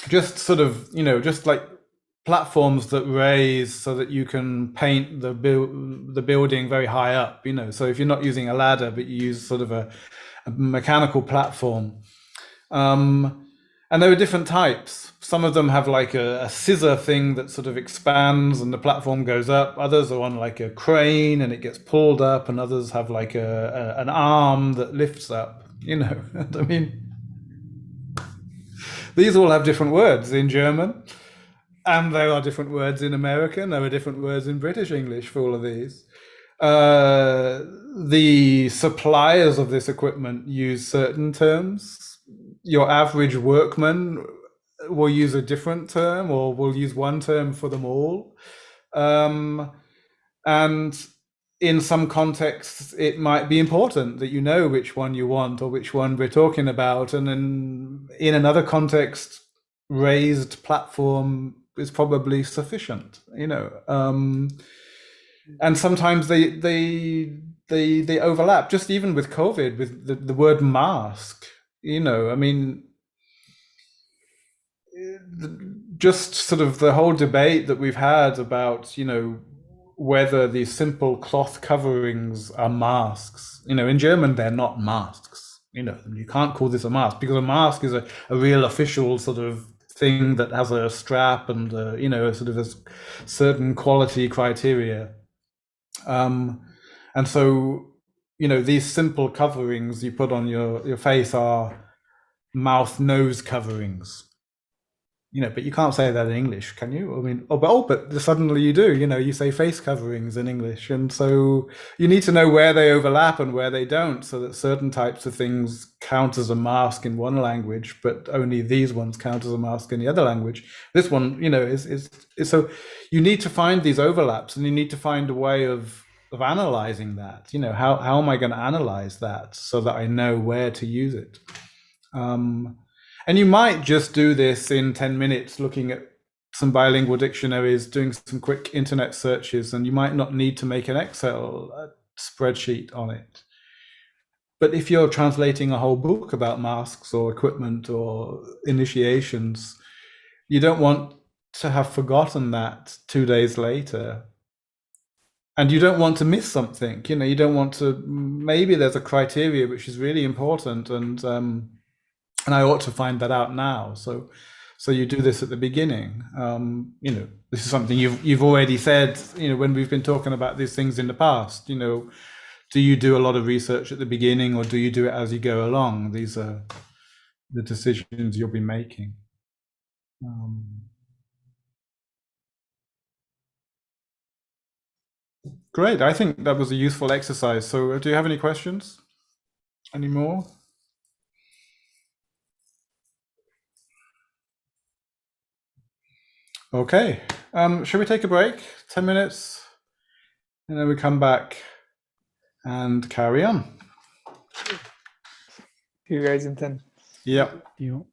Just sort of, you know, just like platforms that raise so that you can paint the building very high up, you know. So if you're not using a ladder, but you use sort of a mechanical platform. And there are different types. Some of them have like a scissor thing that sort of expands and the platform goes up. Others are on like a crane and it gets pulled up, and others have like an arm that lifts up, you know. I mean, these all have different words in German, and there are different words in American. There are different words in British English for all of these. The suppliers of this equipment use certain terms. Your average workman will use a different term, or will use one term for them all. And in some contexts, it might be important that you know which one you want or which one we're talking about. And then in another context, raised platform is probably sufficient, you know. And sometimes they overlap, just even with COVID, with the word mask, you know. I mean, just sort of the whole debate that we've had about, you know, whether these simple cloth coverings are masks. You know, in German, they're not masks. You know, you can't call this a mask, because a mask is a real official sort of thing that has a strap and, you know, sort of a certain quality criteria. And so, you know, these simple coverings you put on your face are mouth nose coverings, you know, but you can't say that in English, can you? I mean, but suddenly you do, you know, you say face coverings in English. And so you need to know where they overlap and where they don't, so that certain types of things count as a mask in one language, but only these ones count as a mask in the other language. This one, you know, is so you need to find these overlaps, and you need to find a way of analyzing that. You know, how am I going to analyze that so that I know where to use it? And you might just do this in 10 minutes, looking at some bilingual dictionaries, doing some quick internet searches, and you might not need to make an Excel spreadsheet on it. But if you're translating a whole book about masks or equipment or initiations, you don't want to have forgotten that 2 days later. And you don't want to miss something, you know, you don't want to, maybe there's a criteria which is really important, and I ought to find that out now. So you do this at the beginning. You know, this is something you've already said, you know, when we've been talking about these things in the past. You know, do you do a lot of research at the beginning, or do you do it as you go along? These are the decisions you'll be making. Great. I think that was a useful exercise. So do you have any questions? Any more? Okay. Should we take a break? 10 minutes? And then we come back and carry on. See you guys in 10. Yep. You.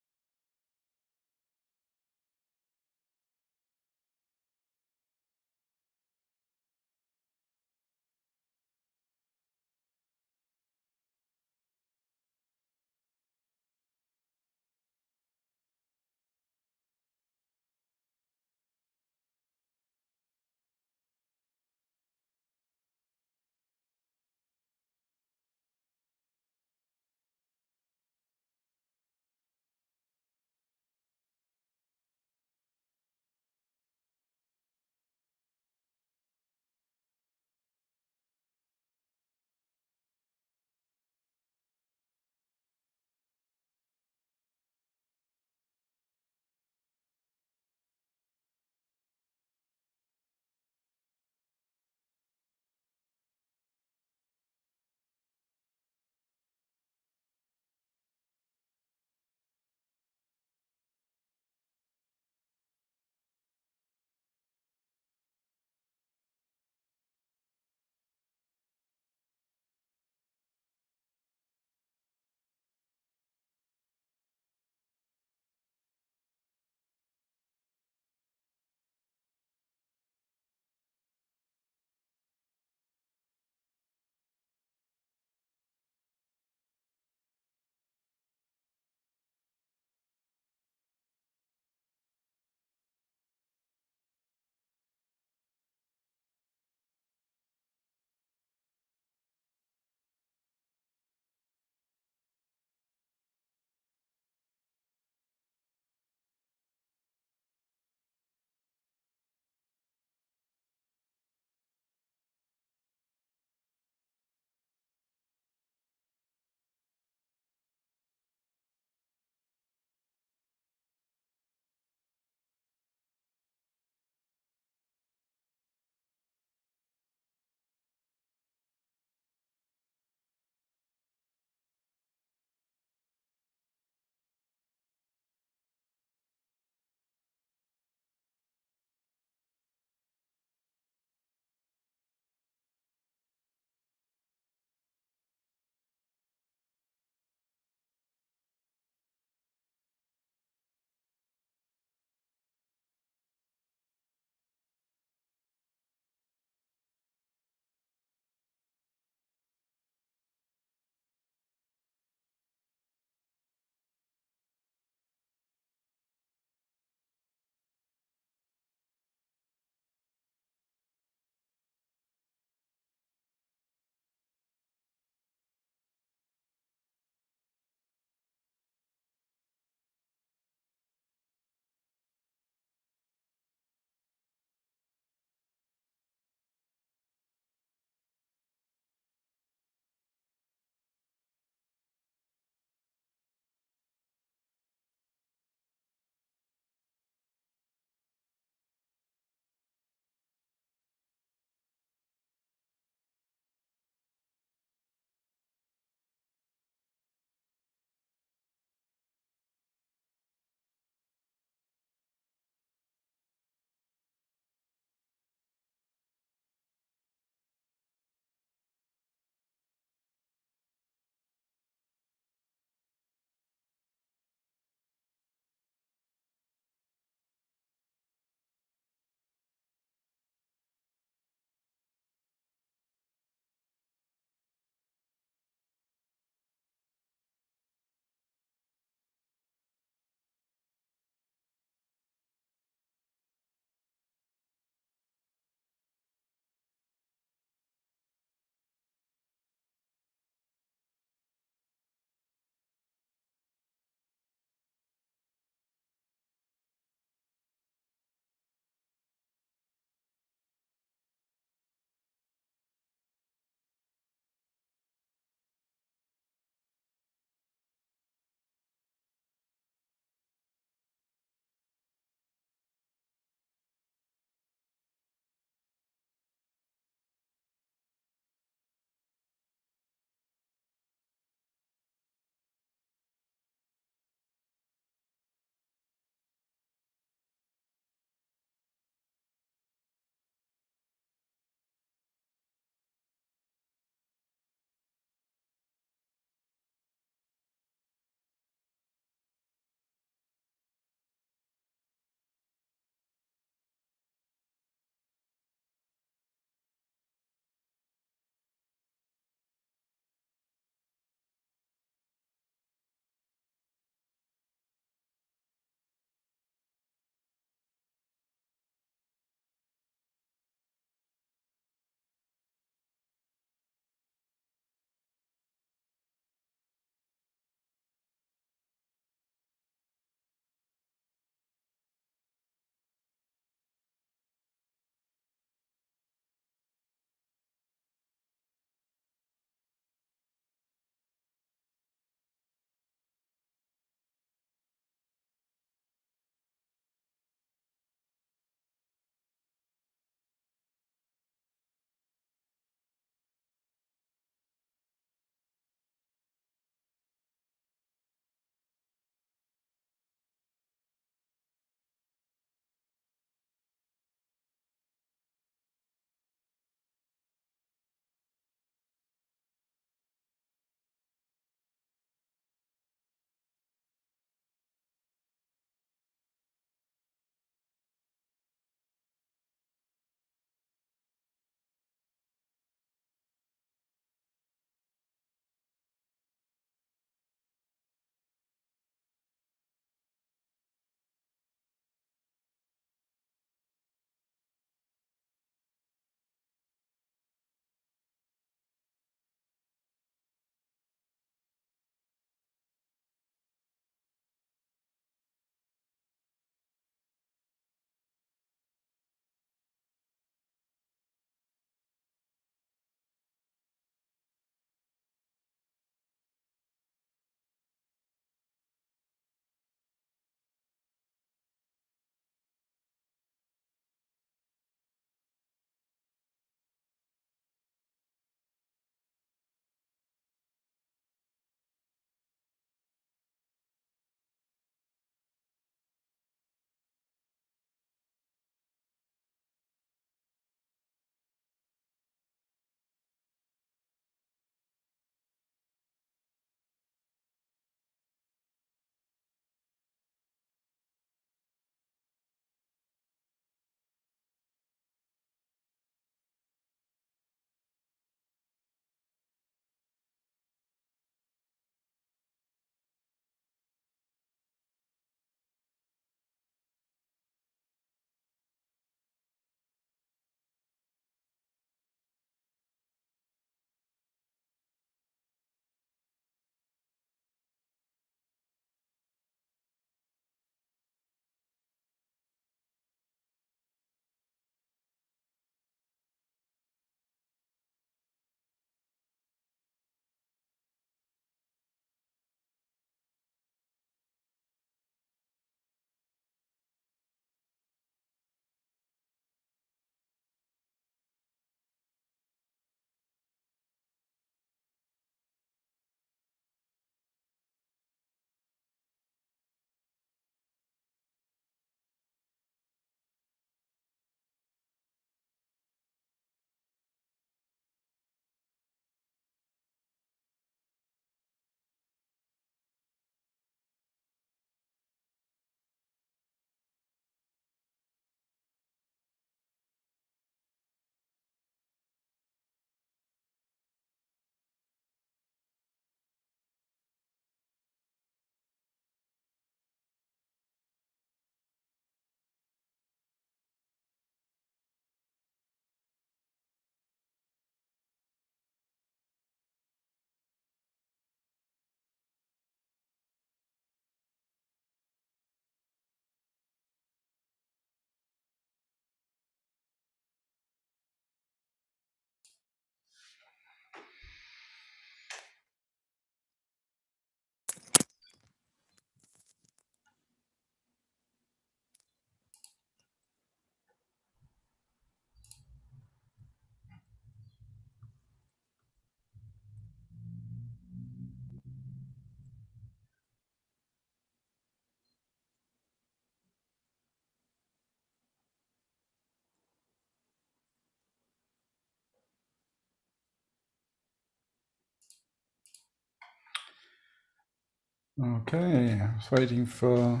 Okay, I was waiting for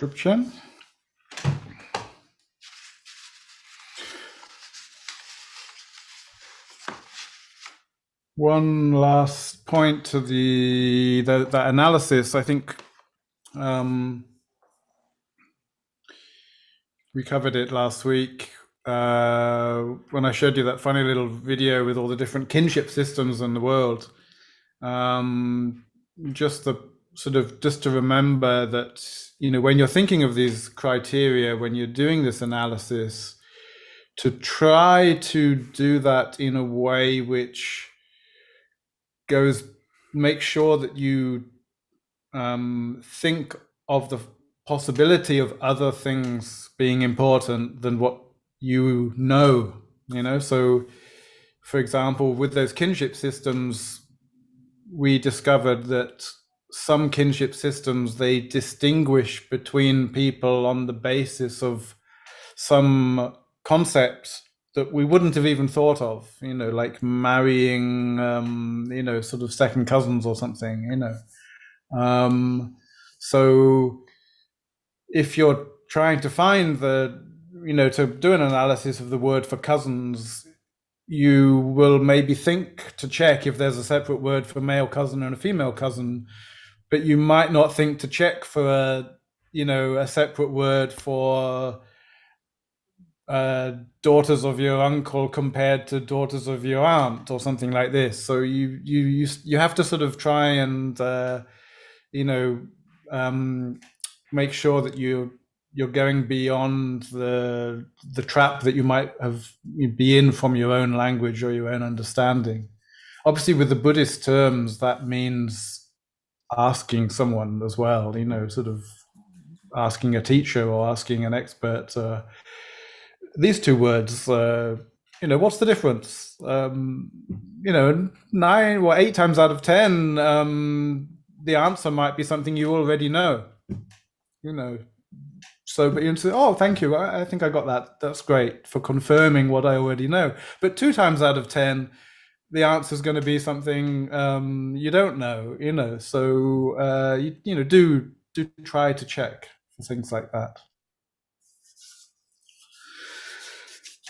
Drupchen. One last point to that analysis. I think we covered it last week when I showed you that funny little video with all the different kinship systems in the world. Just to remember that, you know, when you're thinking of these criteria, when you're doing this analysis, to try to do that in a way which make sure that you think of the possibility of other things being important than what you know. So for example, with those kinship systems, we discovered that some kinship systems, they distinguish between people on the basis of some concepts that we wouldn't have even thought of, like marrying, sort of second cousins or something, So if you're trying to find to do an analysis of the word for cousins, you will maybe think to check if there's a separate word for male cousin and a female cousin, but you might not think to check for a separate word for daughters of your uncle compared to daughters of your aunt or something like this. So you have to sort of try and make sure that you're going beyond the trap that you might have be in from your own language or your own understanding. Obviously, with the Buddhist terms, that means asking someone as well, sort of asking a teacher or asking an expert. These two words, what's the difference? 9 or 8 times out of 10, the answer might be something you already know. So, but you say, oh, thank you. I think I got that. That's great for confirming what I already know. But 2 times out of 10, the answer is going to be something you don't know. So, do try to check for things like that.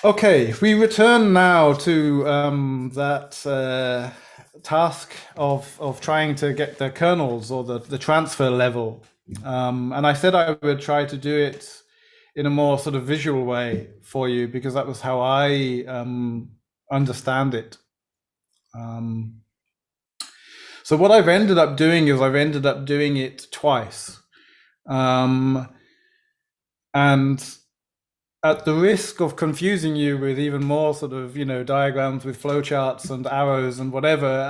Okay, we return now to that task of trying to get the kernels or the transfer level. And I said I would try to do it in a more sort of visual way for you, because that was how I understand it. So what I've ended up doing is I've ended up doing it twice. And at the risk of confusing you with even more sort of, diagrams with flowcharts and arrows and whatever,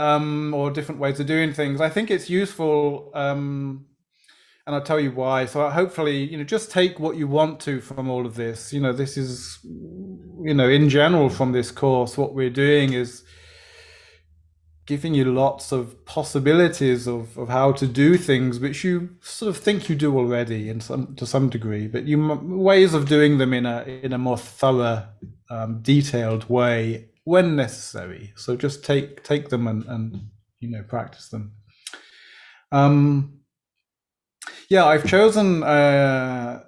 or different ways of doing things, I think it's useful, and I'll tell you why. So hopefully, just take what you want to from all of this. This is, in general from this course, what we're doing is giving you lots of possibilities of how to do things which you sort of think you do already to some degree, but ways of doing them in a more thorough, detailed way when necessary. So just take them and practice them. Yeah, I've chosen a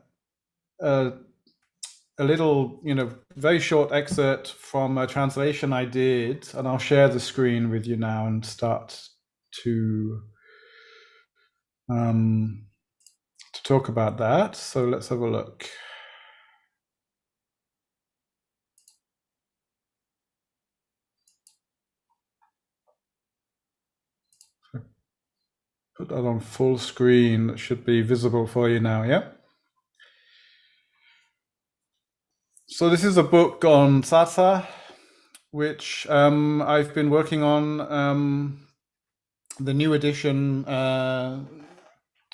little, very short excerpt from a translation I did, and I'll share the screen with you now and start to talk about that. So let's have a look. Put that on full screen. That should be visible for you now, yeah? So this is a book on Tsatsa, which I've been working on, the new edition,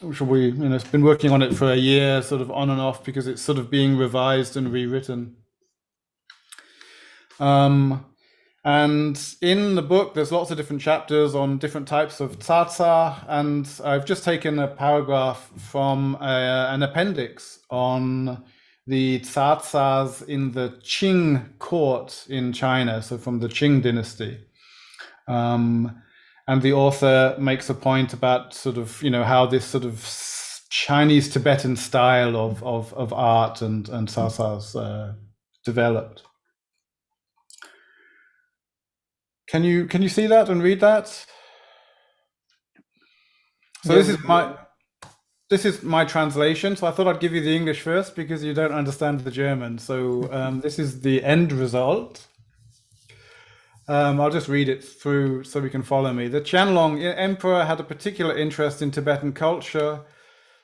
which it's been working on it for a year, sort of on and off, because it's sort of being revised and rewritten. And in the book, there's lots of different chapters on different types of tsatsa, and I've just taken a paragraph from an appendix on the tsatsas in the Qing court in China, so from the Qing dynasty. And the author makes a point about sort of, how this sort of Chinese Tibetan style of art and Sasa's developed. Can you see that and read that? So Yes. this is my translation. So I thought I'd give you the English first because you don't understand the German. So this is the end result. I'll just read it through so we can follow me. The Qianlong Emperor had a particular interest in Tibetan culture.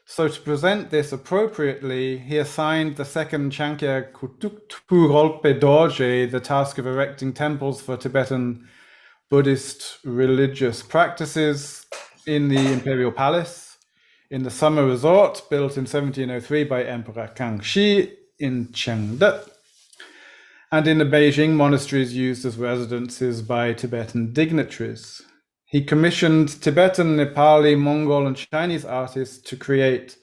So to present this appropriately, he assigned the second Chankya Kutuktu Rolpe Dorje the task of erecting temples for Tibetan Buddhist religious practices in the imperial palace, in the summer resort built in 1703 by Emperor Kangxi in Chengde, and in the Beijing monasteries used as residences by Tibetan dignitaries. He commissioned Tibetan, Nepali, Mongol, and Chinese artists to create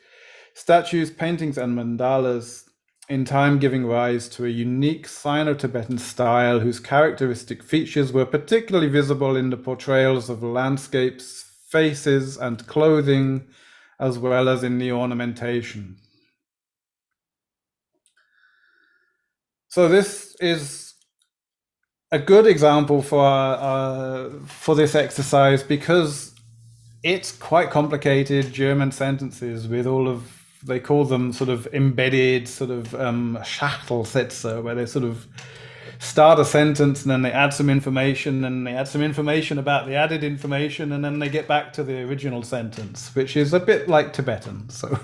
statues, paintings, and mandalas, in time giving rise to a unique Sino-Tibetan style whose characteristic features were particularly visible in the portrayals of landscapes, faces, and clothing, as well as in the ornamentation. So this is a good example for this exercise because it's quite complicated German sentences with all of, they call them sort of embedded sort of Schachtelsätze, where they sort of start a sentence and then they add some information and they add some information about the added information and then they get back to the original sentence, which is a bit like Tibetan. So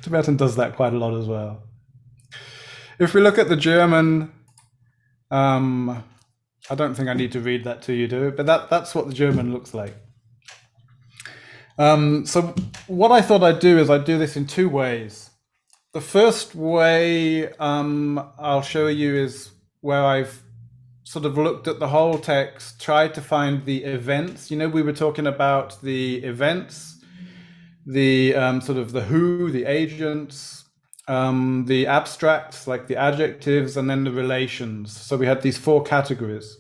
Tibetan does that quite a lot as well. If we look at the German, I don't think I need to read that to you, do it? But that's what the German looks like. So what I thought I'd do is I'd do this in two ways. The first way I'll show you is where I've sort of looked at the whole text, tried to find the events. We were talking about the events, the sort of the who, the agents, the abstracts, like the adjectives, and then the relations. So we had these four categories.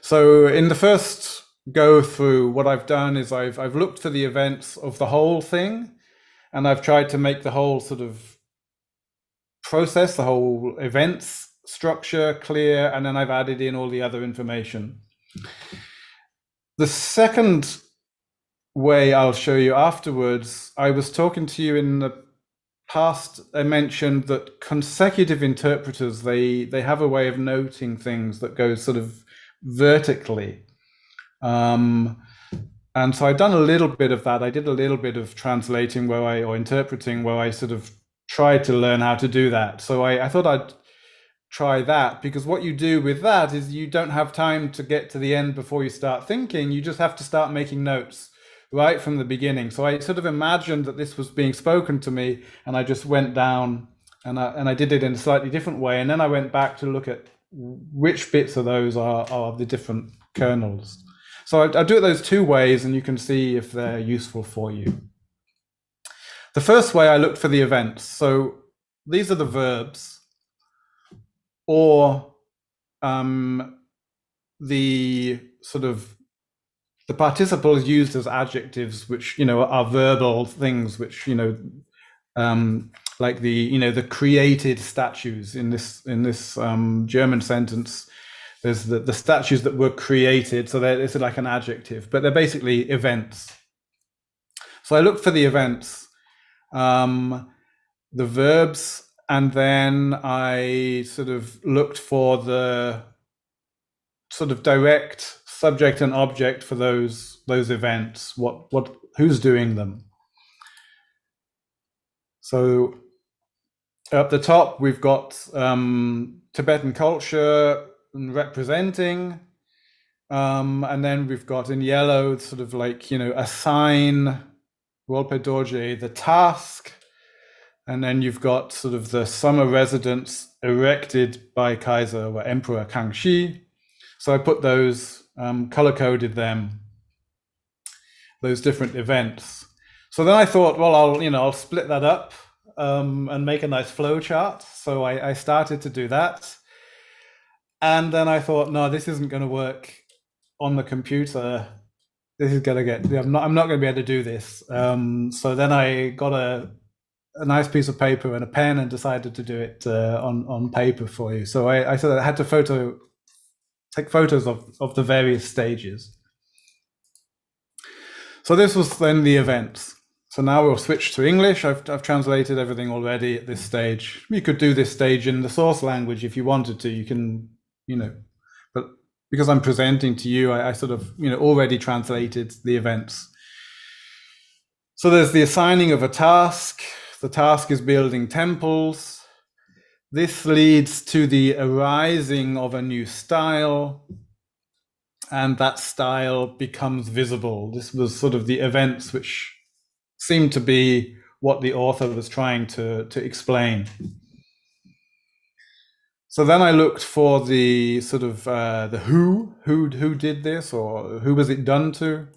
So in the first go through, what I've done is I've looked for the events of the whole thing, and I've tried to make the whole sort of process, the whole events structure clear, and then I've added in all the other information. The second way I'll show you afterwards, I was talking to you in the past, I mentioned that consecutive interpreters, they have a way of noting things that goes sort of vertically. And so I've done a little bit of that. I did a little bit of translating or interpreting where I sort of tried to learn how to do that. So I thought I'd try that, because what you do with that is you don't have time to get to the end before you start thinking. You just have to start making notes right from the beginning. So I sort of imagined that this was being spoken to me, and I just went down and I did it in a slightly different way. And then I went back to look at which bits of those are the different kernels. So I do it those two ways, and you can see if they're useful for you. The first way, I looked for the events. So these are the verbs, or the sort of the participle is used as adjectives, which are verbal things, which like the created statues in this German sentence. There's the statues that were created, so it's like an adjective, but they're basically events. So I looked for the events, the verbs, and then I sort of looked for the sort of direct subject and object for those events. Who's doing them? So up the top we've got Tibetan culture and representing, and then we've got in yellow sort of like assign, Rolpe Dorje, the task, and then you've got sort of the summer residence erected by Kaiser or Emperor Kangxi. So I put those, color-coded them, those different events. So then I thought, well, I'll split that up and make a nice flow chart. So I started to do that. And then I thought, no, this isn't going to work on the computer, this is gonna get. I'm not going to be able to do this. So then I got a nice piece of paper and a pen and decided to do it on paper for you. So I said I had to take photos of the various stages. So this was then the events. So now we'll switch to English. I've translated everything already at this stage. You could do this stage in the source language if you wanted to. You can, but because I'm presenting to you, I sort of, already translated the events. So there's the assigning of a task. The task is building temples. This leads to the arising of a new style, and that style becomes visible. This was sort of the events which seemed to be what the author was trying to explain. So then I looked for the sort of the who did this, or who was it done to?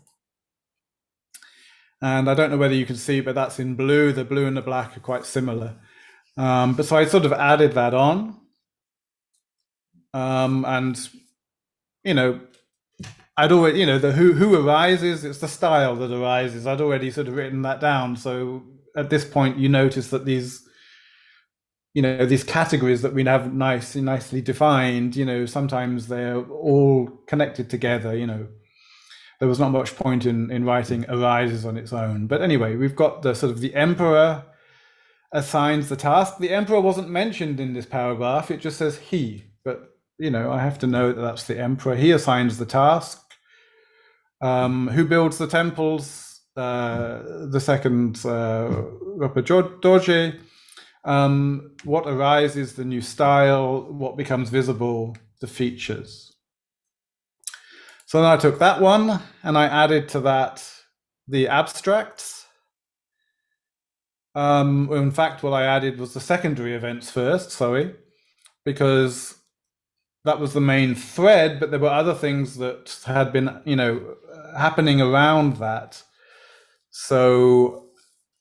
And I don't know whether you can see, but that's in blue. The blue and the black are quite similar. But so I sort of added that on. And, I'd already, the who arises, it's the style that arises. I'd already sort of written that down. So at this point, you notice that these categories that we have nicely defined, sometimes they're all connected together, There was not much point in writing arises on its own. But anyway, we've got the sort of the emperor assigns the task. The emperor wasn't mentioned in this paragraph. It just says he, but I have to know that that's the emperor. He assigns the task. Who builds the temples? The second Rupa Dorje. What arises, the new style, what becomes visible, the features. So then I took that one and I added to that the abstracts. In fact, what I added was the secondary events first, sorry, because that was the main thread, but there were other things that had been, happening around that. So,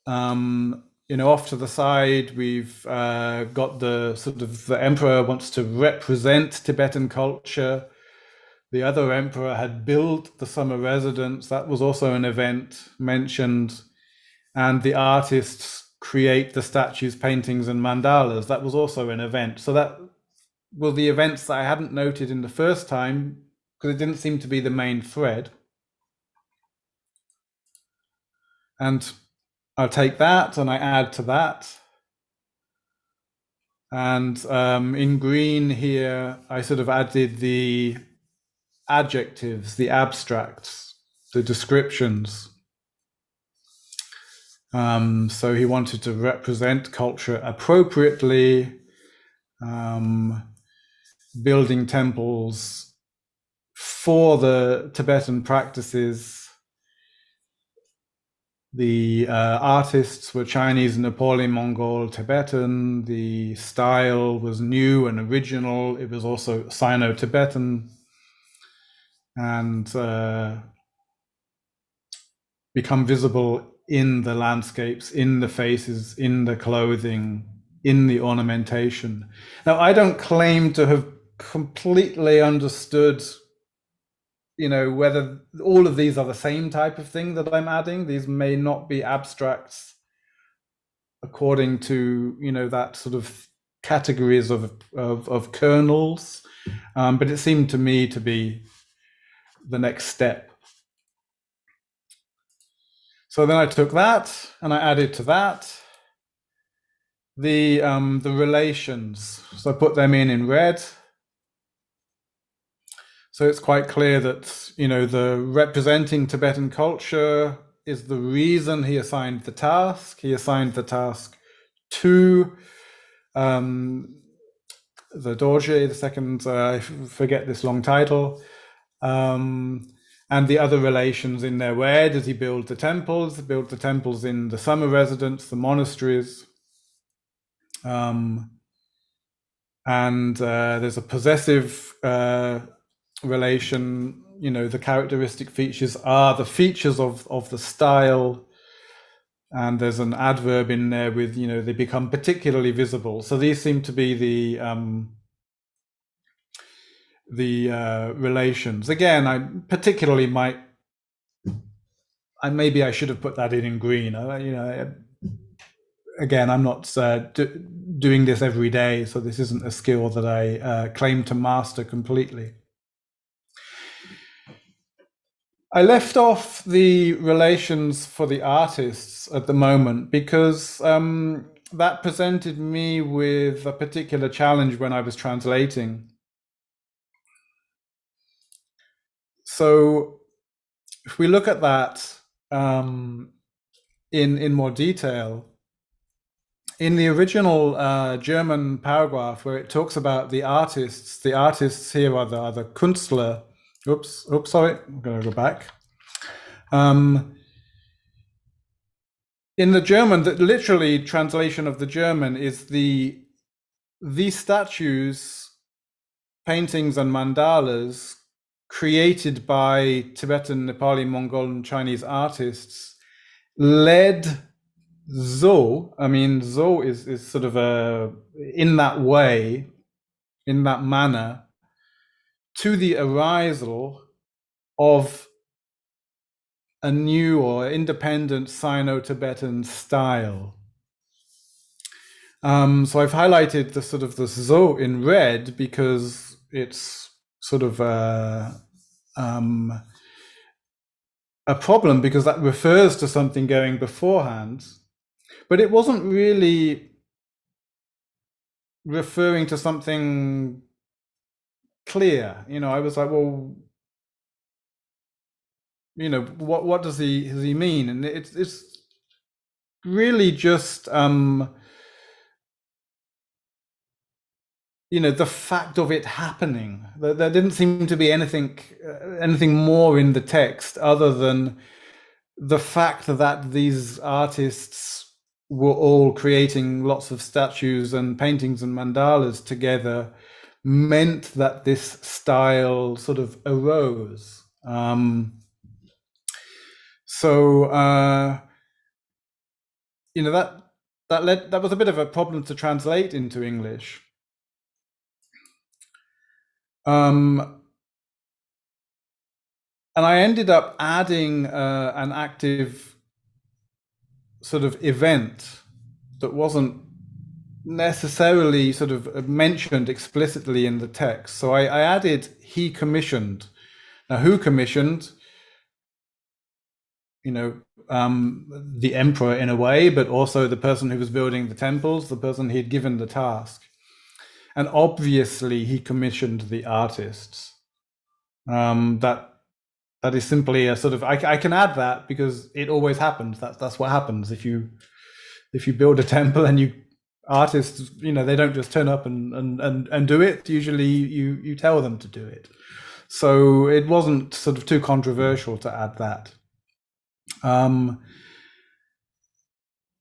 off to the side, we've got the sort of the emperor wants to represent Tibetan culture. The other emperor had built the summer residence. That was also an event mentioned. And the artists create the statues, paintings, and mandalas. That was also an event. So that were the events that I hadn't noted in the first time because it didn't seem to be the main thread. And I'll take that and I add to that. And in green here, I sort of added the adjectives, the abstracts, the descriptions. So he wanted to represent culture appropriately, building temples for the Tibetan practices. The artists were Chinese, Nepali, Mongol, Tibetan. The style was new and original. It was also Sino-Tibetan. And become visible in the landscapes, in the faces, in the clothing, in the ornamentation. Now, I don't claim to have completely understood, whether all of these are the same type of thing that I'm adding. These may not be abstracts according to, that sort of categories of kernels, but it seemed to me to be the next step. So then I took that and I added to that the relations. So I put them in red. So it's quite clear that, the representing Tibetan culture is the reason he assigned the task. He assigned the task to the Dorje, the second, I forget this long title. And the other relations in there. Where does he build the temples? He built the temples in the summer residence, the monasteries. And there's a possessive relation. The characteristic features are the features of the style. And there's an adverb in there with, they become particularly visible. So these seem to be the relations. Again, I particularly maybe I should have put that in green. Again, I'm not doing this every day, so this isn't a skill that I claim to master completely. I left off the relations for the artists at the moment because that presented me with a particular challenge when I was translating. So if we look at that in more detail, in the original German paragraph where it talks about the artists here are the Künstler. Oops, sorry, I'm going to go back. In the German, the literally translation of the German is these statues, paintings, and mandalas created by Tibetan, Nepali, Mongol, and Chinese artists led so is sort of in that way, in that manner, to the arisal of a new or independent Sino-Tibetan style. So I've highlighted the sort of the zo in red because it's sort of a problem, because that refers to something going beforehand, but it wasn't really referring to something clear. I was like, well, what does he mean? And it's really just the fact of it happening. There didn't seem to be anything more in the text other than the fact that these artists were all creating lots of statues and paintings and mandalas together meant that this style sort of arose. That was a bit of a problem to translate into English. And I ended up adding an active sort of event that wasn't necessarily sort of mentioned explicitly in the text. So I added he commissioned. Now, who commissioned? The emperor in a way, but also the person who was building the temples, the person he had given the task. And obviously he commissioned the artists. That is simply a sort of, I can add that because it always happens. That's what happens. If you build a temple and artists, they don't just turn up and do it. Usually you tell them to do it. So it wasn't sort of too controversial to add that.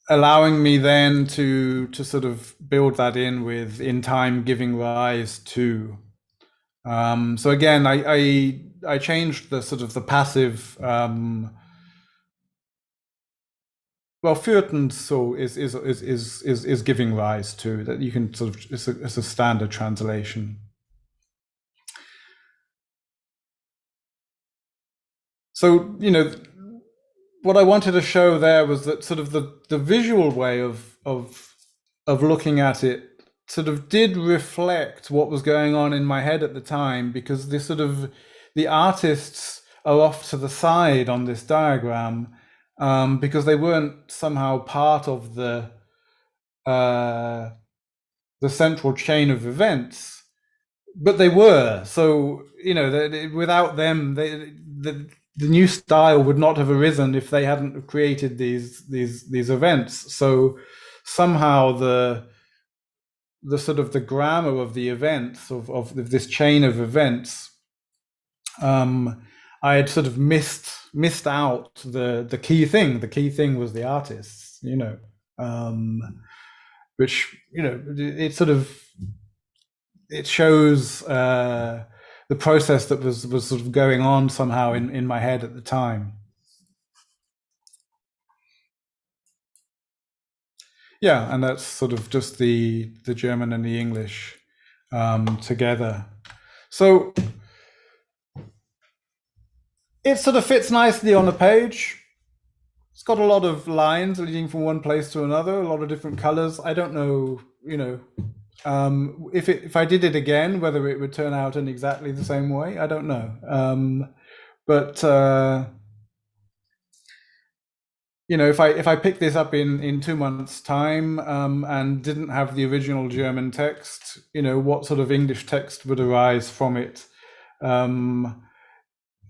Allowing me then to sort of build that in time giving rise to. So again, I changed the sort of the passive. Führten so is giving rise to, that you can sort of, it's a standard translation. So what I wanted to show there was that sort of the visual way of looking at it sort of did reflect what was going on in my head at the time, because the artists are off to the side on this diagram because they weren't somehow part of the central chain of events, but they were. So without them, the new style would not have arisen if they hadn't created these events. So somehow the sort of the grammar of the events of this chain of events, I had sort of missed out the key thing. The key thing was the artists, which it sort of, it shows the process that was sort of going on somehow in my head at the time. Yeah, and that's sort of just the German and the English together. So it sort of fits nicely on the page. It's got a lot of lines leading from one place to another, a lot of different colors. I don't know, if I did it again, whether it would turn out in exactly the same way. I don't know. But if I picked this up in 2 months' time and didn't have the original German text, what sort of English text would arise from it?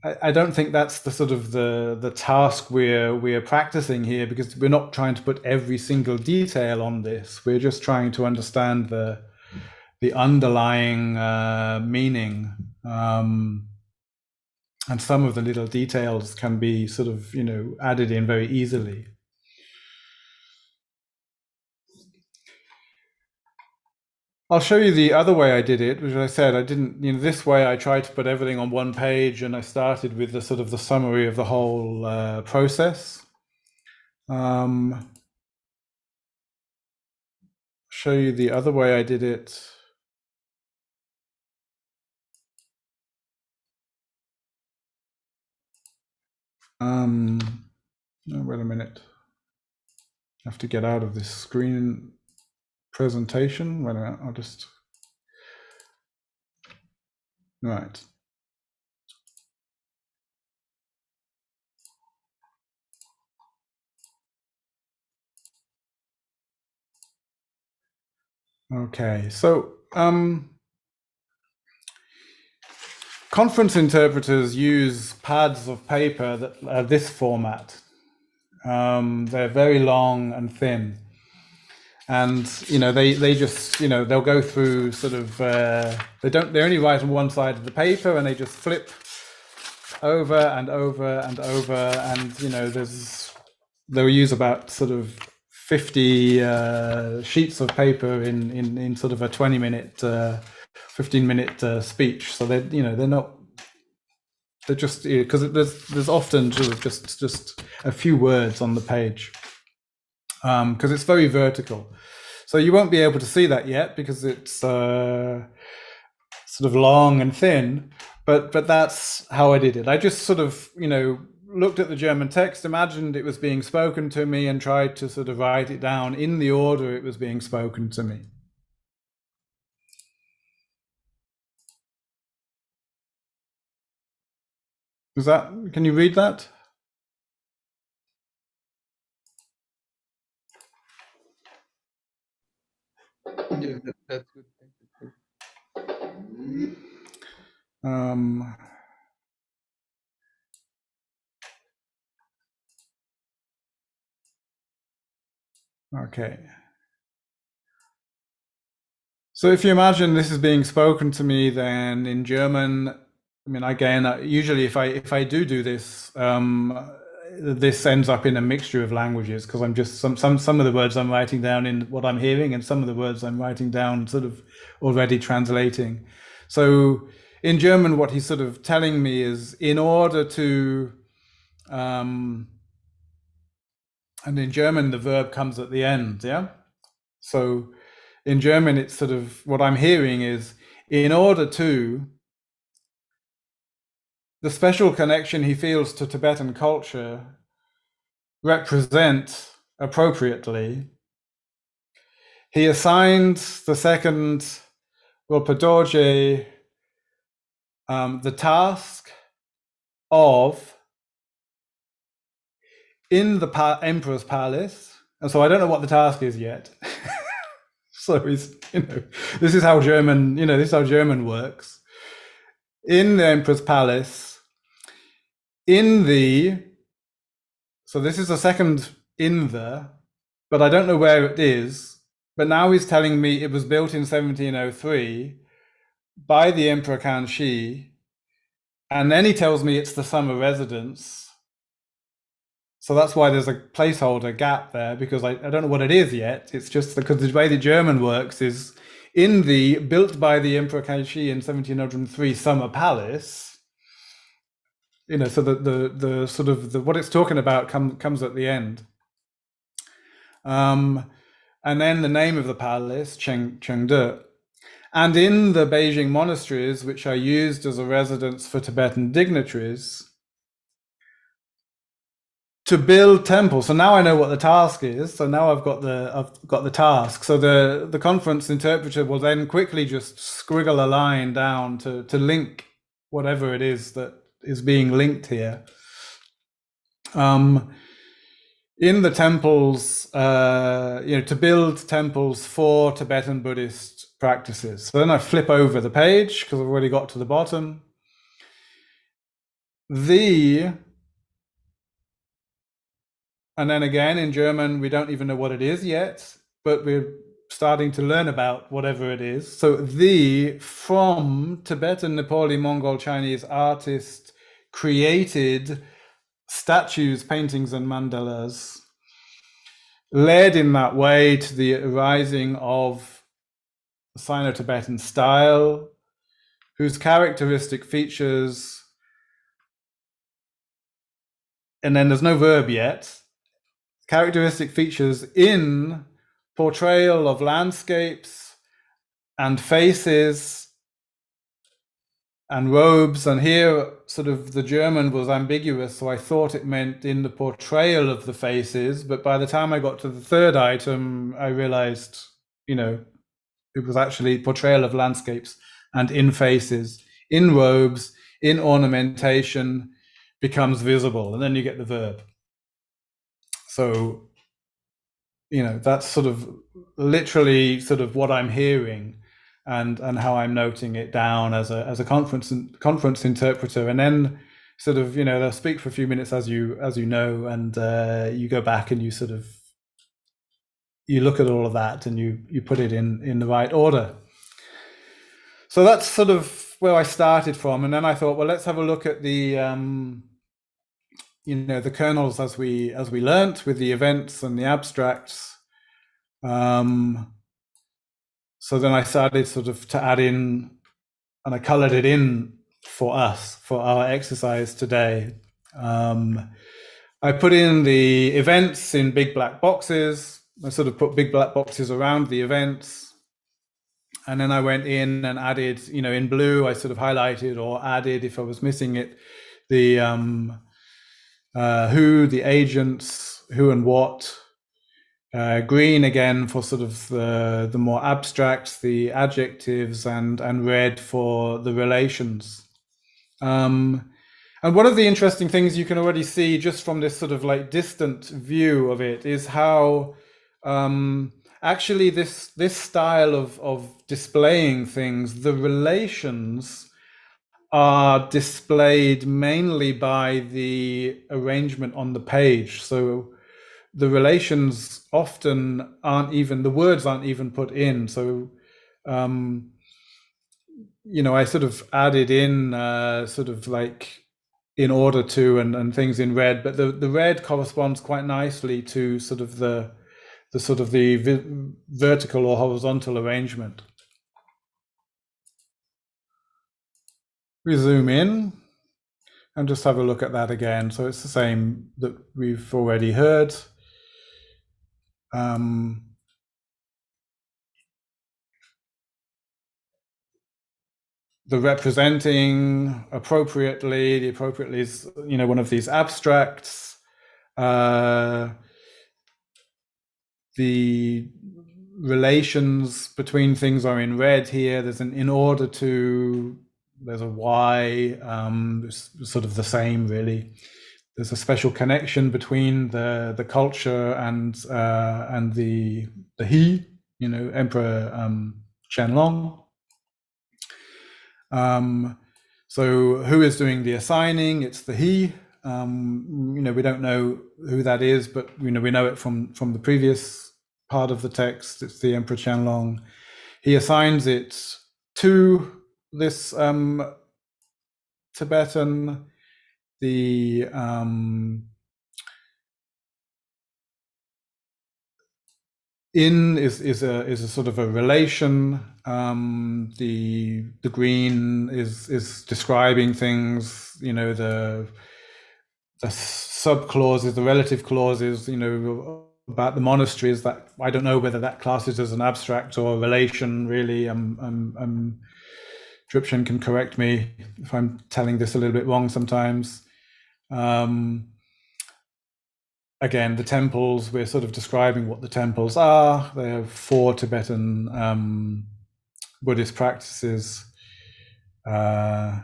I don't think that's the sort of the task we're practicing here, because we're not trying to put every single detail on this. We're just trying to understand the underlying meaning, and some of the little details can be sort of added in very easily. I'll show you the other way I did it, which I said I didn't, this way I tried to put everything on one page, and I started with the sort of the summary of the whole process. Show you the other way I did it. Oh, wait a minute. I have to get out of this screen presentation. Wait a minute, I'll just. Right. Okay, so conference interpreters use pads of paper that are this format. They're very long and thin, and they just they'll go through sort of they only write on one side of the paper, and they just flip over and over and over, and they'll use about sort of 50 sheets of paper in sort of a 20-minute 15-minute speech. So they're not, they're just, because there's often sort of just a few words on the page, because it's very vertical. So you won't be able to see that yet because it's sort of long and thin, but that's how I did it. I just sort of looked at the German text, imagined it was being spoken to me, and tried to sort of write it down in the order it was being spoken to me. Can you read that? Yeah, that's good. Okay. So if you imagine this is being spoken to me, then in German, I mean, again, usually if I do this, this ends up in a mixture of languages, because I'm just some of the words I'm writing down in what I'm hearing, and some of the words I'm writing down sort of already translating. So in German, what he's sort of telling me is, in order to, and in German, the verb comes at the end, yeah? So in German, it's sort of, what I'm hearing is, in order to, the special connection he feels to Tibetan culture represent appropriately, he assigned the second Rinpoche the task of, in the Emperor's Palace, and so I don't know what the task is yet. So he's, this is how German, this is how German works. In the Emperor's Palace, so this is the second in the, but I don't know where it is. But now he's telling me it was built in 1703 by the Emperor Kanshi, and then he tells me it's the summer residence. So that's why there's a placeholder gap there, because I don't know what it is yet. It's just because the way the German works is, in the built by the Emperor Kanshi in 1703 summer palace, so the sort of what it's talking about comes at the end. And then the name of the palace, Chengde. And in the Beijing monasteries, which I used as a residence for Tibetan dignitaries, to build temples. So now I know what the task is. So now I've got the task. So the conference interpreter will then quickly just squiggle a line down to link whatever it is that is being linked here. In the temples, to build temples for Tibetan Buddhist practices. So then I flip over the page because I've already got to the bottom. And then again, in German, we don't even know what it is yet, but we're starting to learn about whatever it is. So from Tibetan, Nepali, Mongol, Chinese artist created statues, paintings, and mandalas, led in that way to the arising of Sino-Tibetan style, whose characteristic features, and then there's no verb yet, characteristic features in portrayal of landscapes and faces and robes. And here sort of the German was ambiguous, so I thought it meant in the portrayal of the faces, but by the time I got to the third item, I realized, it was actually portrayal of landscapes and in faces, in robes, in ornamentation becomes visible, and then you get the verb. So, that's sort of literally sort of what I'm hearing and how I'm noting it down as a conference interpreter. And then sort of, they'll speak for a few minutes as you know, and you go back and you sort of, you look at all of that and you put it in the right order. So that's sort of where I started from. And then I thought, well, let's have a look at the, the kernels as we learnt with the events and the abstracts. So then I started sort of to add in, and I colored it in for us, for our exercise today. I put in the events in big black boxes. I sort of put big black boxes around the events. And then I went in and added, in blue, I sort of highlighted or added, if I was missing it, the who, the agents, who and what. Green again for sort of the more abstracts, the adjectives, and red for the relations. And one of the interesting things you can already see just from this sort of like distant view of it is how actually this style of displaying things, the relations are displayed mainly by the arrangement on the page. So the relations often aren't even, the words aren't even put in. So, I sort of added in sort of like in order to and things in red, but the red corresponds quite nicely to sort of the vertical or horizontal arrangement. We zoom in and just have a look at that again. So it's the same that we've already heard. The representing appropriately, the appropriately is, one of these abstracts. The relations between things are in red here. There's an in order to, there's a why, sort of the same really. There's a special connection between the culture and the he, Emperor Qianlong. So who is doing the assigning? It's the he. We don't know who that is, but we know it from the previous part of the text. It's the Emperor Qianlong. He assigns it to this Tibetan. The in is a sort of a relation. The green is describing things. The sub clauses, the relative clauses. about the monastery is that I don't know whether that classes as an abstract or a relation. Really, Dripchen can correct me if I'm telling this a little bit wrong sometimes. Again, the temples, we're sort of describing what the temples are. They have 4 Tibetan Buddhist practices. By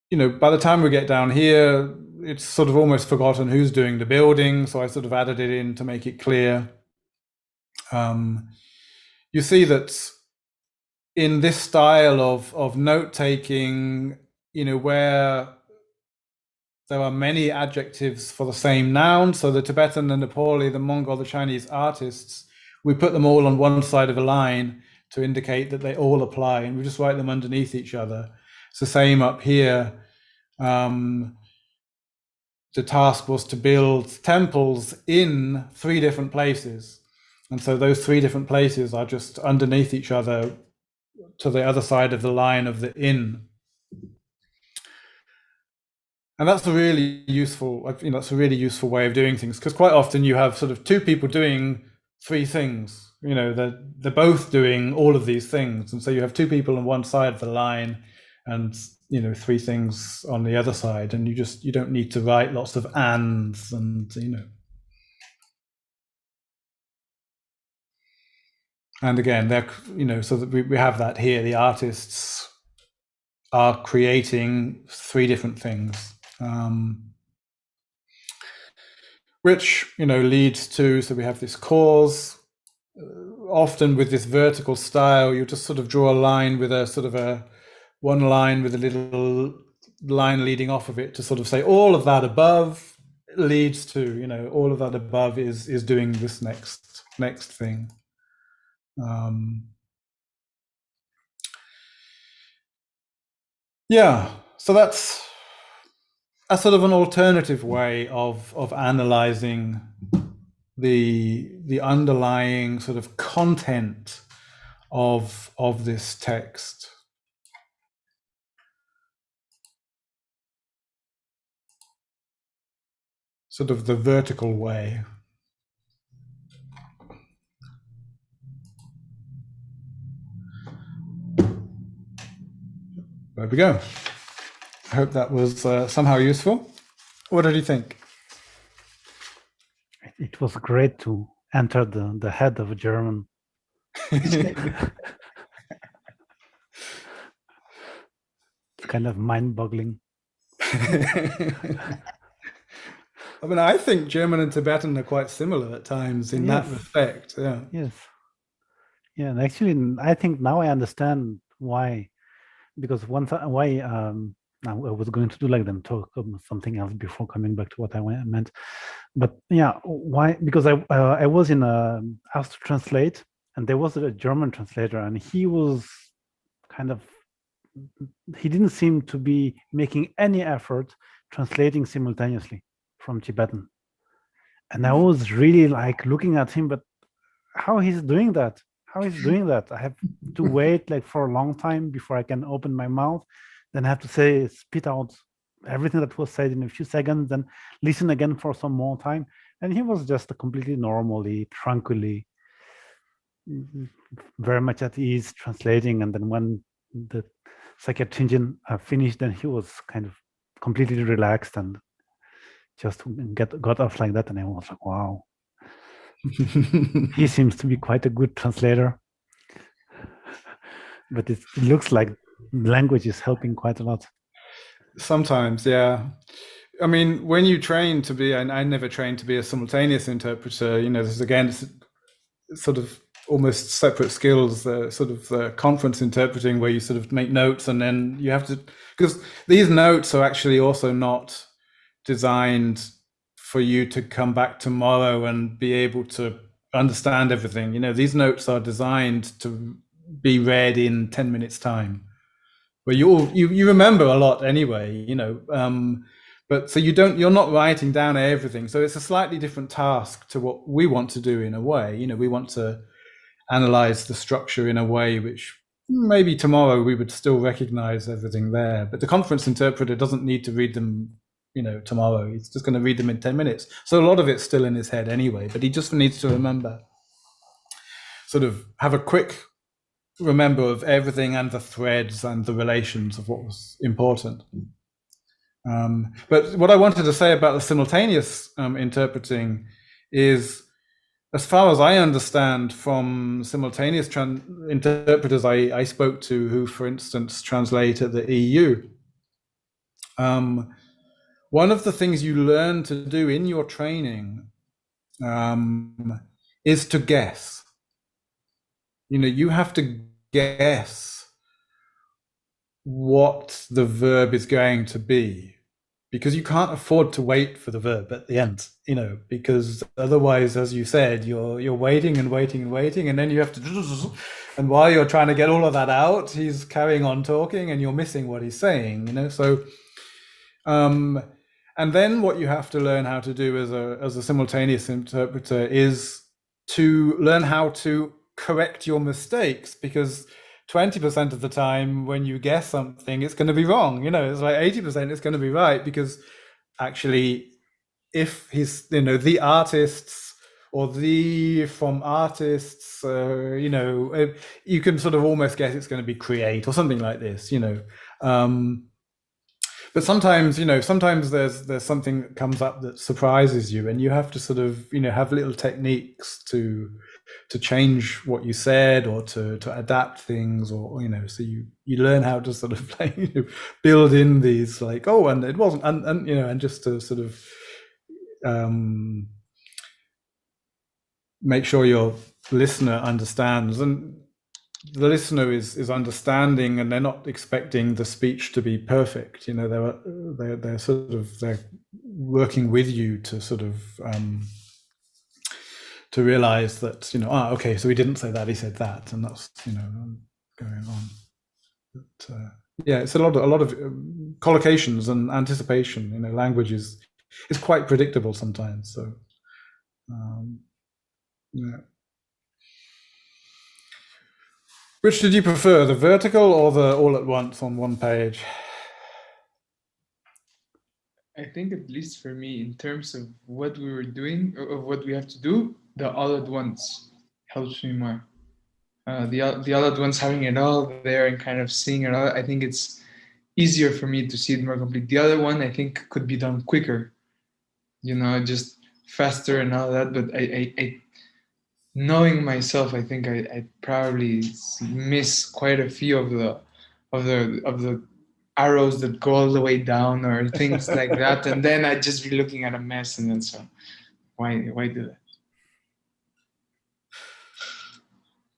the time we get down here, it's sort of almost forgotten who's doing the building, so I sort of added it in to make it clear. You see that in this style of note-taking, where there are many adjectives for the same noun, so the Tibetan, the Nepali, the Mongol, the Chinese artists, we put them all on one side of a line to indicate that they all apply, and we just write them underneath each other. It's the same up here. The task was to build temples in 3 different places. And so those 3 different places are just underneath each other to the other side of the line of the in. And that's a really useful, that's a really useful way of doing things, because quite often you have sort of 2 people doing 3 things. They're both doing all of these things. And so you have 2 people on one side of the line and 3 things on the other side, and you don't need to write lots of ands and and again, they're so that we have that here. The artists are creating 3 different things, which leads to, so we have this cause. Often with this vertical style, you just sort of draw a line with a sort of one line with a little line leading off of it to sort of say all of that above leads to, all of that above is doing this next thing. So that's a sort of an alternative way of analyzing the underlying sort of content of this text. Sort of the vertical way. There we go. I hope that was somehow useful. What did you think? It was great to enter the head of a German. It's kind of mind-boggling. I mean, I think German and Tibetan are quite similar at times in that respect. Yeah. Yes. Yeah, and actually, I think now I understand why. Because I was going to do like them talk about something else before coming back to what I meant. But yeah, why? Because I was asked to translate, and there was a German translator, and he was he didn't seem to be making any effort translating simultaneously from Tibetan. And I was really like looking at him, but how he's doing that? How he's doing that? I have to wait like for a long time before I can open my mouth. Then I have to spit out everything that was said in a few seconds, then listen again for some more time. And he was just completely normally, tranquilly, very much at ease translating. And then when the Sakya Tenzin finished, then he was kind of completely relaxed and just got off like that. And I was like, wow. He seems to be quite a good translator, but it looks like language is helping quite a lot. Sometimes, yeah. I mean, when you train to be, and I never trained to be a simultaneous interpreter, there's again sort of almost separate skills, sort of the conference interpreting where you sort of make notes and then you have to, because these notes are actually also not designed for you to come back tomorrow and be able to understand everything. These notes are designed to be read in 10 minutes time, where you remember a lot anyway, but so you're not writing down everything. So it's a slightly different task to what we want to do in a way. We want to analyze the structure in a way which maybe tomorrow we would still recognize everything there, but the conference interpreter doesn't need to read them tomorrow. He's just going to read them in 10 minutes. So a lot of it's still in his head anyway, but he just needs to remember, sort of have a quick remember of everything and the threads and the relations of what was important. But what I wanted to say about the simultaneous interpreting is, as far as I understand from simultaneous interpreters I spoke to, who, for instance, translate at the EU, one of the things you learn to do in your training is to guess. You have to guess what the verb is going to be, because you can't afford to wait for the verb at the end, because otherwise, as you said, you're waiting and waiting and waiting, and then you have to, and while you're trying to get all of that out, he's carrying on talking and you're missing what he's saying, so and then what you have to learn how to do as a simultaneous interpreter is to learn how to correct your mistakes, because 20% of the time when you guess something, it's going to be wrong. It's like 80% it's going to be right, because actually, if he's, the artists or the from artists, you can sort of almost guess it's going to be create or something like this, but sometimes, sometimes there's something that comes up that surprises you, and you have to sort of, have little techniques to change what you said, or to adapt things, or so you learn how to sort of like build in these, like, oh, and it wasn't, and and just to sort of make sure your listener understands, and the listener is understanding, and they're not expecting the speech to be perfect. They're sort of, they're working with you to sort of to realize that, okay, so he didn't say that, he said that, and that's, going on. But, yeah, it's a lot of collocations and anticipation. Language is quite predictable sometimes. So, yeah. Which did you prefer, the vertical or the all at once on one page? I think, at least for me, in terms of what we were doing, of what we have to do, the all at once helps me more. The all at once, having it all there and kind of seeing it all, I think it's easier for me to see it more complete. The other one, I think, could be done quicker, just faster and all that. But I knowing myself, I think I probably miss quite a few of the arrows that go all the way down, or things like that, and then I'd just be looking at a mess, and then so why do that?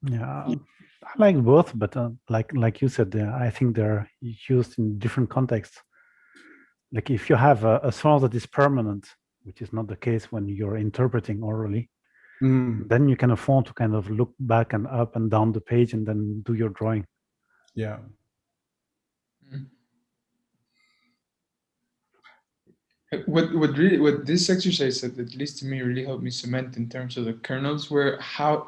Yeah, I like both, but like you said, I think they're used in different contexts. Like if you have a source that is permanent, which is not the case when you're interpreting orally, then you can afford to kind of look back and up and down the page and then do your drawing. Yeah. What this exercise, at least to me, really helped me cement in terms of the kernels, were how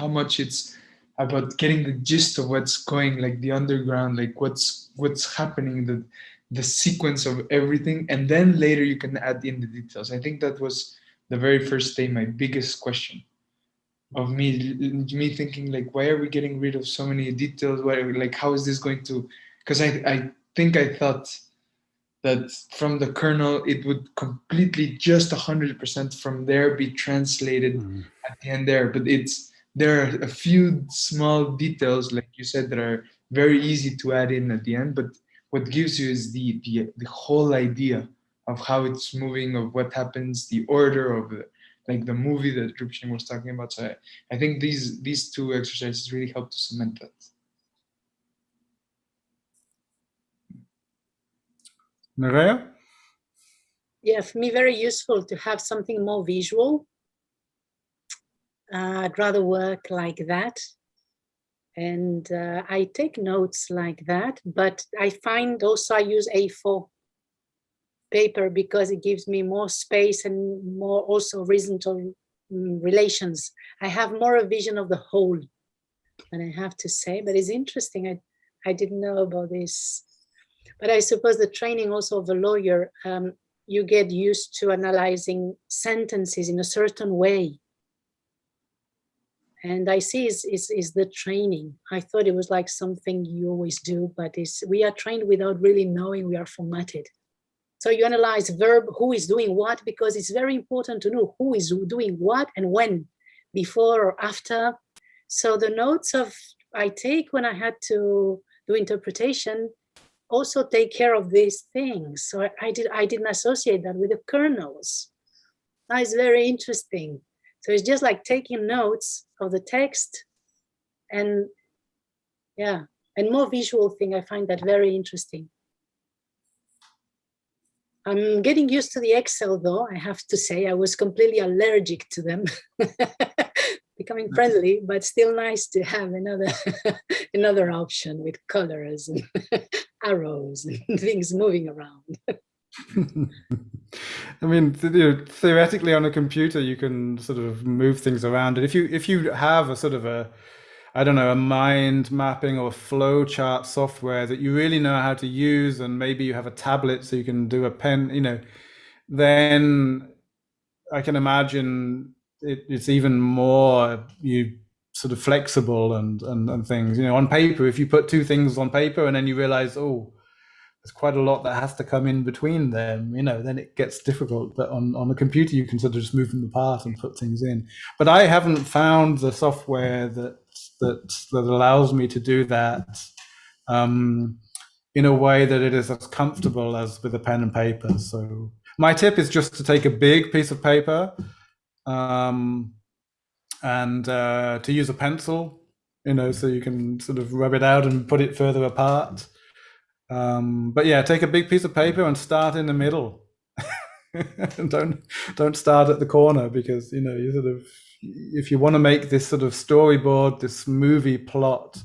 much it's about getting the gist of what's going, like the underground, like what's happening, the sequence of everything, and then later you can add in the details. I think that was the very first day my biggest question of me thinking, like, why are we getting rid of so many details? How is this going to? Because I think I thought that from the kernel it would completely just 100% from there be translated at the end there, but there are a few small details, like you said, that are very easy to add in at the end, but what gives you is the whole idea of how it's moving, of what happens, the order of the movie that Drupshin was talking about. So I think these two exercises really help to cement that. Nerea? Yeah, for me, very useful to have something more visual. I'd rather work like that. And I take notes like that, but I find also I use A4 paper because it gives me more space and more also horizontal relations. I have more a vision of the whole, and I have to say, but it's interesting. I didn't know about this. But I suppose the training also of a lawyer, you get used to analyzing sentences in a certain way. And I see is the training. I thought it was like something you always do, but we are trained without really knowing we are formatted. So you analyze verb, who is doing what, because it's very important to know who is doing what and when, before or after. So the notes I take when I had to do interpretation also take care of these things. So I didn't associate that with the kernels. Now it's very interesting. So it's just like taking notes of the text, and yeah, and more visual thing. I find that very interesting. I'm getting used to the Excel though, I have to say. I was completely allergic to them. Becoming friendly, but still nice to have another option with colors and arrows and things moving around. I mean, theoretically on a computer, you can sort of move things around. And if you have a sort of I don't know, a mind mapping or flow chart software that you really know how to use, and maybe you have a tablet so you can do a pen, then I can imagine it's even more sort of flexible and things. On paper, if you put two things on paper and then you realize, oh, there's quite a lot that has to come in between them, then it gets difficult. But on a computer, you can sort of just move them apart and put things in. But I haven't found the software that allows me to do that in a way that it is as comfortable as with a pen and paper. So my tip is just to take a big piece of paper and to use a pencil, so you can sort of rub it out and put it further apart. But yeah, take a big piece of paper and start in the middle. And don't start at the corner, because you sort of, if you want to make this sort of storyboard, this movie plot,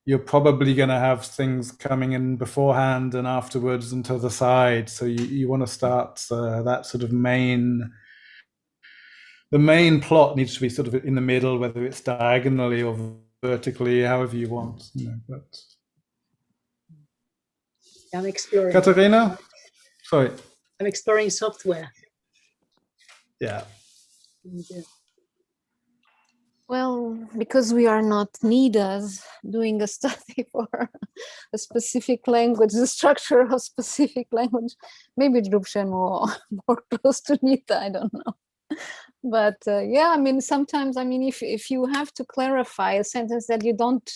you're probably going to have things coming in beforehand and afterwards and to the side. So you want to start that sort of the main plot needs to be sort of in the middle, whether it's diagonally or vertically, however you want. But I'm exploring. Katarina? Sorry. I'm exploring software. Yeah. Yeah. Well, because we are not NIDAs doing a study for a specific language, the structure of specific language, maybe Drupal more close to NIDA, I don't know. But yeah, I mean, sometimes, if you have to clarify a sentence that you don't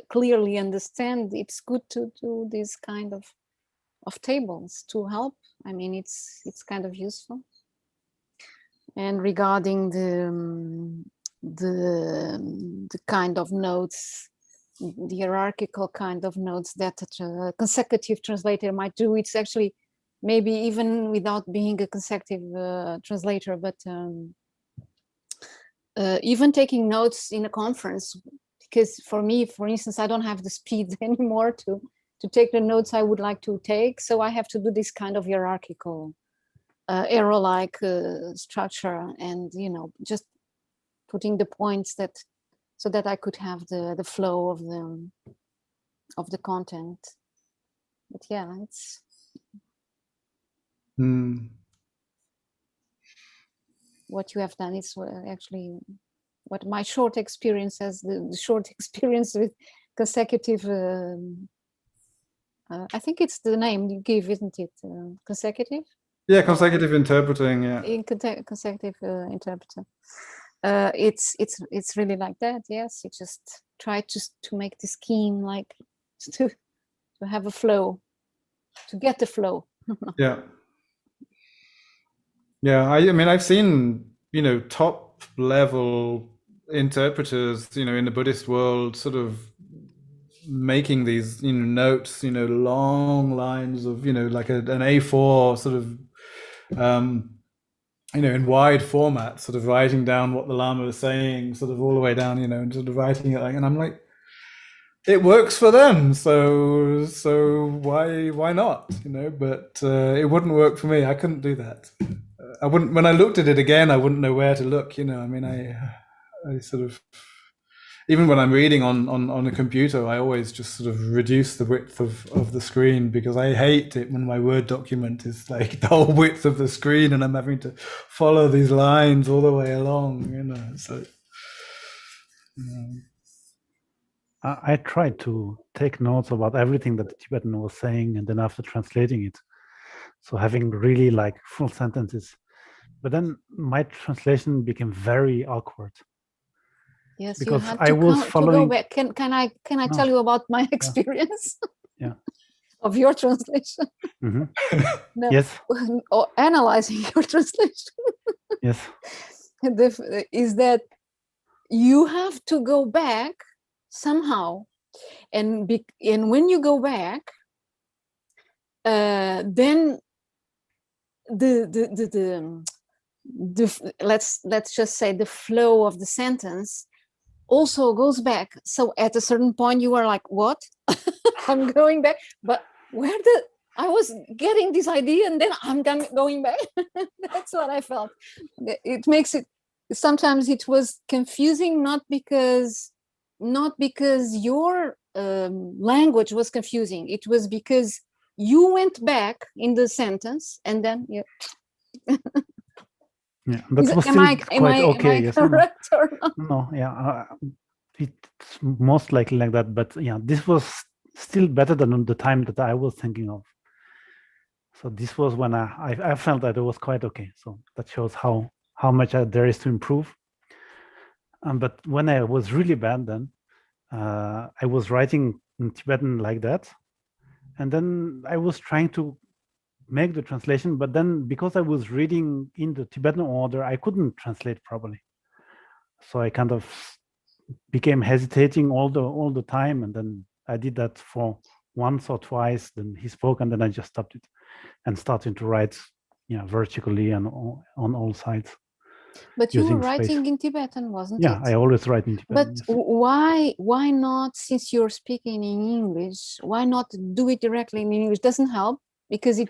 clearly understand, it's good to do this kind of tables to help. It's kind of useful. And regarding the kind of notes, the hierarchical kind of notes that a consecutive translator might do, it's actually maybe even without being a consecutive translator, but even taking notes in a conference, because for me, for instance, I don't have the speed anymore to take the notes I would like to take, so I have to do this kind of hierarchical arrow-like structure, and just putting the points so that I could have the flow of the content. But yeah, it's what you have done is actually what my short experience has, the short experience with consecutive, I think it's the name you give, isn't it? Consecutive? Yeah, consecutive interpreting, yeah. In consecutive interpreter. It's really like that, yes. You just try to make the scheme like to have a flow, to get the flow. Yeah. Yeah, I've seen, top level interpreters, in the Buddhist world sort of making these, notes, long lines of, like an A4 sort of, in wide format, sort of writing down what the Lama was saying, sort of all the way down, and sort of writing it, and I'm like, it works for them, so why not, but it wouldn't work for me. I couldn't do that. I wouldn't, when I looked at it again, I wouldn't know where to look, I sort of, even when I'm reading on a computer, I always just sort of reduce the width of the screen, because I hate it when my Word document is like the whole width of the screen and I'm having to follow these lines all the way along, you know. So I tried to take notes about everything that the Tibetan was saying, and then after translating it, so having really like full sentences. But then my translation became very awkward. Yes, because you had I to, was to go following. back. Can I No. tell you about my experience? Yeah. Of your translation. Mhm. No, Yes. or analyzing your translation. Yes. Is that you have to go back somehow, and when you go back, then let's just say the flow of the sentence also goes back. So at a certain point you are like, what? I'm going back, but where I was getting this idea and then I'm going back. That's what I felt. It makes it, sometimes it was confusing, not because your language was confusing. It was because you went back in the sentence and then you. Yeah, that was am still I quite okay. Yes, no, correct or not? no, yeah, it's most likely like that. But yeah, this was still better than the time that I was thinking of. So this was when I felt that it was quite okay. So that shows how much there is to improve. But when I was really bad, then I was writing in Tibetan like that, and then I was trying to make the translation, but then because I was reading in the Tibetan order, I couldn't translate properly. So I kind of became hesitating all the time, and then I did that for once or twice. Then he spoke, and then I just stopped it and started to write, vertically and on all sides. But you were using space. writing in Tibetan, wasn't it? Yeah, I always write in Tibetan. But yes. why not, since you're speaking in English, why not do it directly in English? Doesn't help because it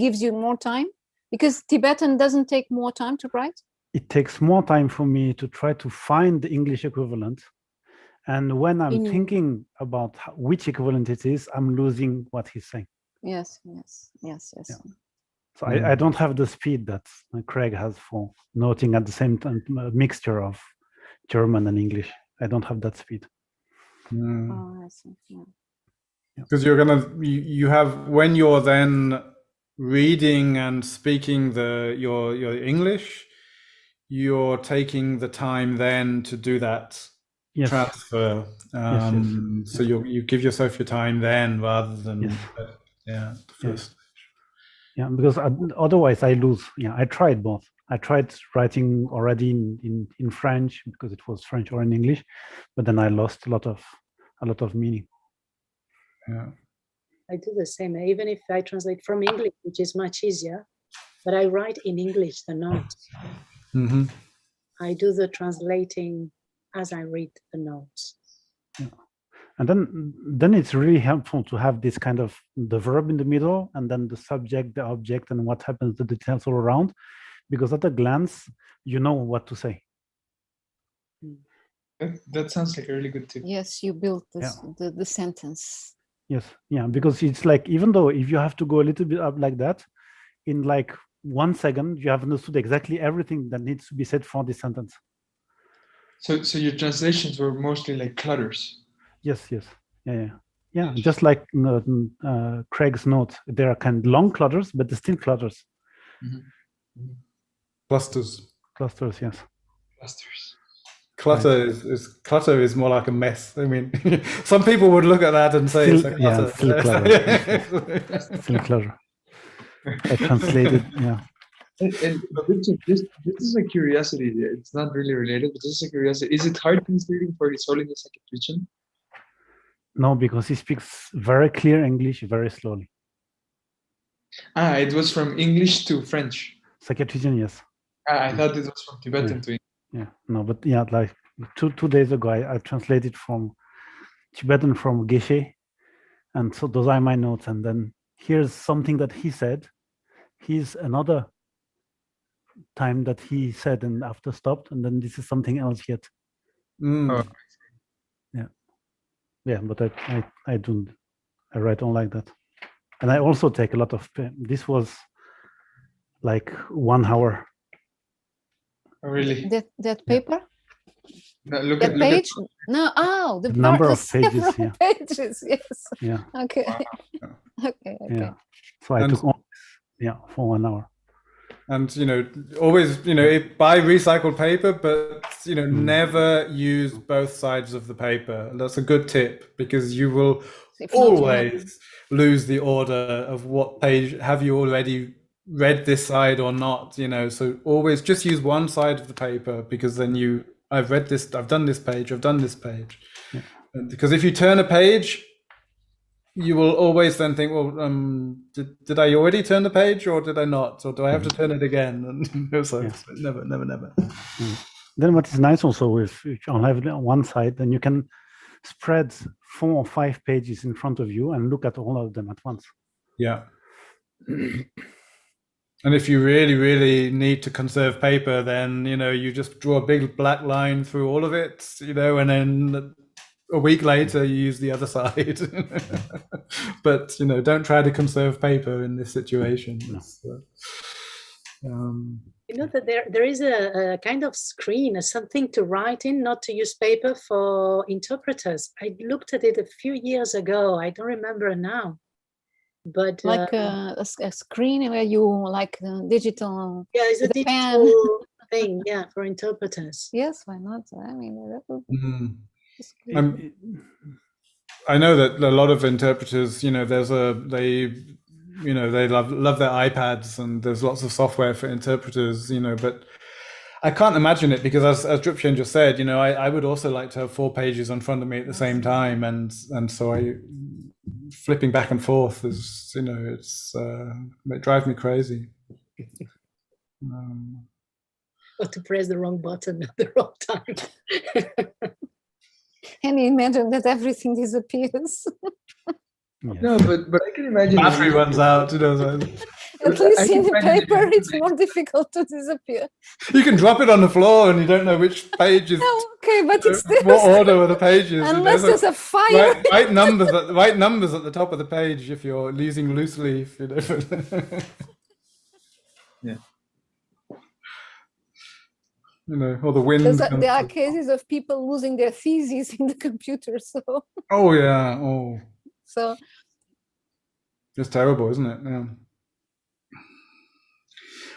gives you more time? Because Tibetan doesn't take more time to write? It takes more time for me to try to find the English equivalent. And when I'm thinking about which equivalent it is, I'm losing what he's saying. Yes. Yeah. So I don't have the speed that Craig has for noting at the same time a mixture of German and English. I don't have that speed. Oh, I see. Because you have, when you're then reading and speaking your English, you're taking the time then to do that transfer. So you give yourself your time then rather than the first. Yeah, because otherwise I lose. Yeah, I tried both. I tried writing already in French because it was French or in English, but then I lost a lot of meaning. Yeah. I do the same, even if I translate from English, which is much easier, but I write in English the notes. Mm-hmm. I do the translating as I read the notes. Yeah. And then it's really helpful to have this kind of the verb in the middle and then the subject, the object, and what happens, the details all around, because at a glance, you know what to say. That sounds like a really good tip. Yes, you built this, the sentence. Yes, yeah, because it's like, even though if you have to go a little bit up like that, in like 1 second, you have understood exactly everything that needs to be said for this sentence. So your translations were mostly like clutters. Yes. Yeah. Just like Craig's notes, there are kind of long clutters, but they're still clutters. Mm-hmm. Clusters, yes. Clusters. Clutter is more like a mess. I mean, some people would look at that and say it's a clutter. Yeah, still clutter. Still clutter. I translated, yeah. And this is a curiosity. It's not really related, but this is a curiosity. Is it hard translating for Sol in the Sakya-Twichen? No, because he speaks very clear English very slowly. It was from English to French. Sakya-Twichen, yes. I thought it was from Tibetan to English. Yeah, no, but yeah, like two days ago, I translated from Tibetan from Geshe, and so those are my notes. And then here's something that he said. Here's another time that he said and after stopped, and then this is something else yet. Mm. Yeah, but I don't. I write on like that, and I also take a lot of. This was like 1 hour. Oh, really? That paper, No, look that at page. No, the number part, of pages, several yeah. pages. Yes. Yeah, Okay. Wow. Okay. yeah. So I And- took all, for 1 hour. And always buy recycled paper, but never use both sides of the paper. That's a good tip, because you will If not, you have- always lose the order of what page have you already read, this side or not. So always just use one side of the paper, because then I've read this, I've done this page, I've done this page. Yeah. Because if you turn a page, you will always then think, well, did I already turn the page, or did I not, or do I have to turn it again? And so never. Then what is nice also, if you only have one side, then you can spread 4 or 5 pages in front of you and look at all of them at once. Yeah. And if you really, really need to conserve paper, then you just draw a big black line through all of it, and then a week later you use the other side. But don't try to conserve paper in this situation. That there is a kind of screen, something to write in, not to use paper for interpreters. I looked at it a few years ago. I don't remember now. But like a screen where you like digital. yeah, it's a with a pen. digital thing, yeah, for interpreters. Yes, why not? I mean, that would be I know that a lot of interpreters, they love their iPads, and there's lots of software for interpreters, but I can't imagine it, because as Drupchen just said, I would also like to have 4 pages in front of me at the same time, and so flipping back and forth is, it drives me crazy. Or to press the wrong button at the wrong time. Can you imagine that everything disappears? No, but I can imagine. Battery runs out. At least in the paper, it's more difficult to disappear. You can drop it on the floor, and you don't know which page is. Okay, but it's still what order are the pages? unless there's a fire. Right numbers at the top of the page if you're using loose leaf. Yeah. Or the wind. There are cases of people losing their theses in the computer. So. Oh yeah. Oh. So. It's terrible, isn't it? Yeah.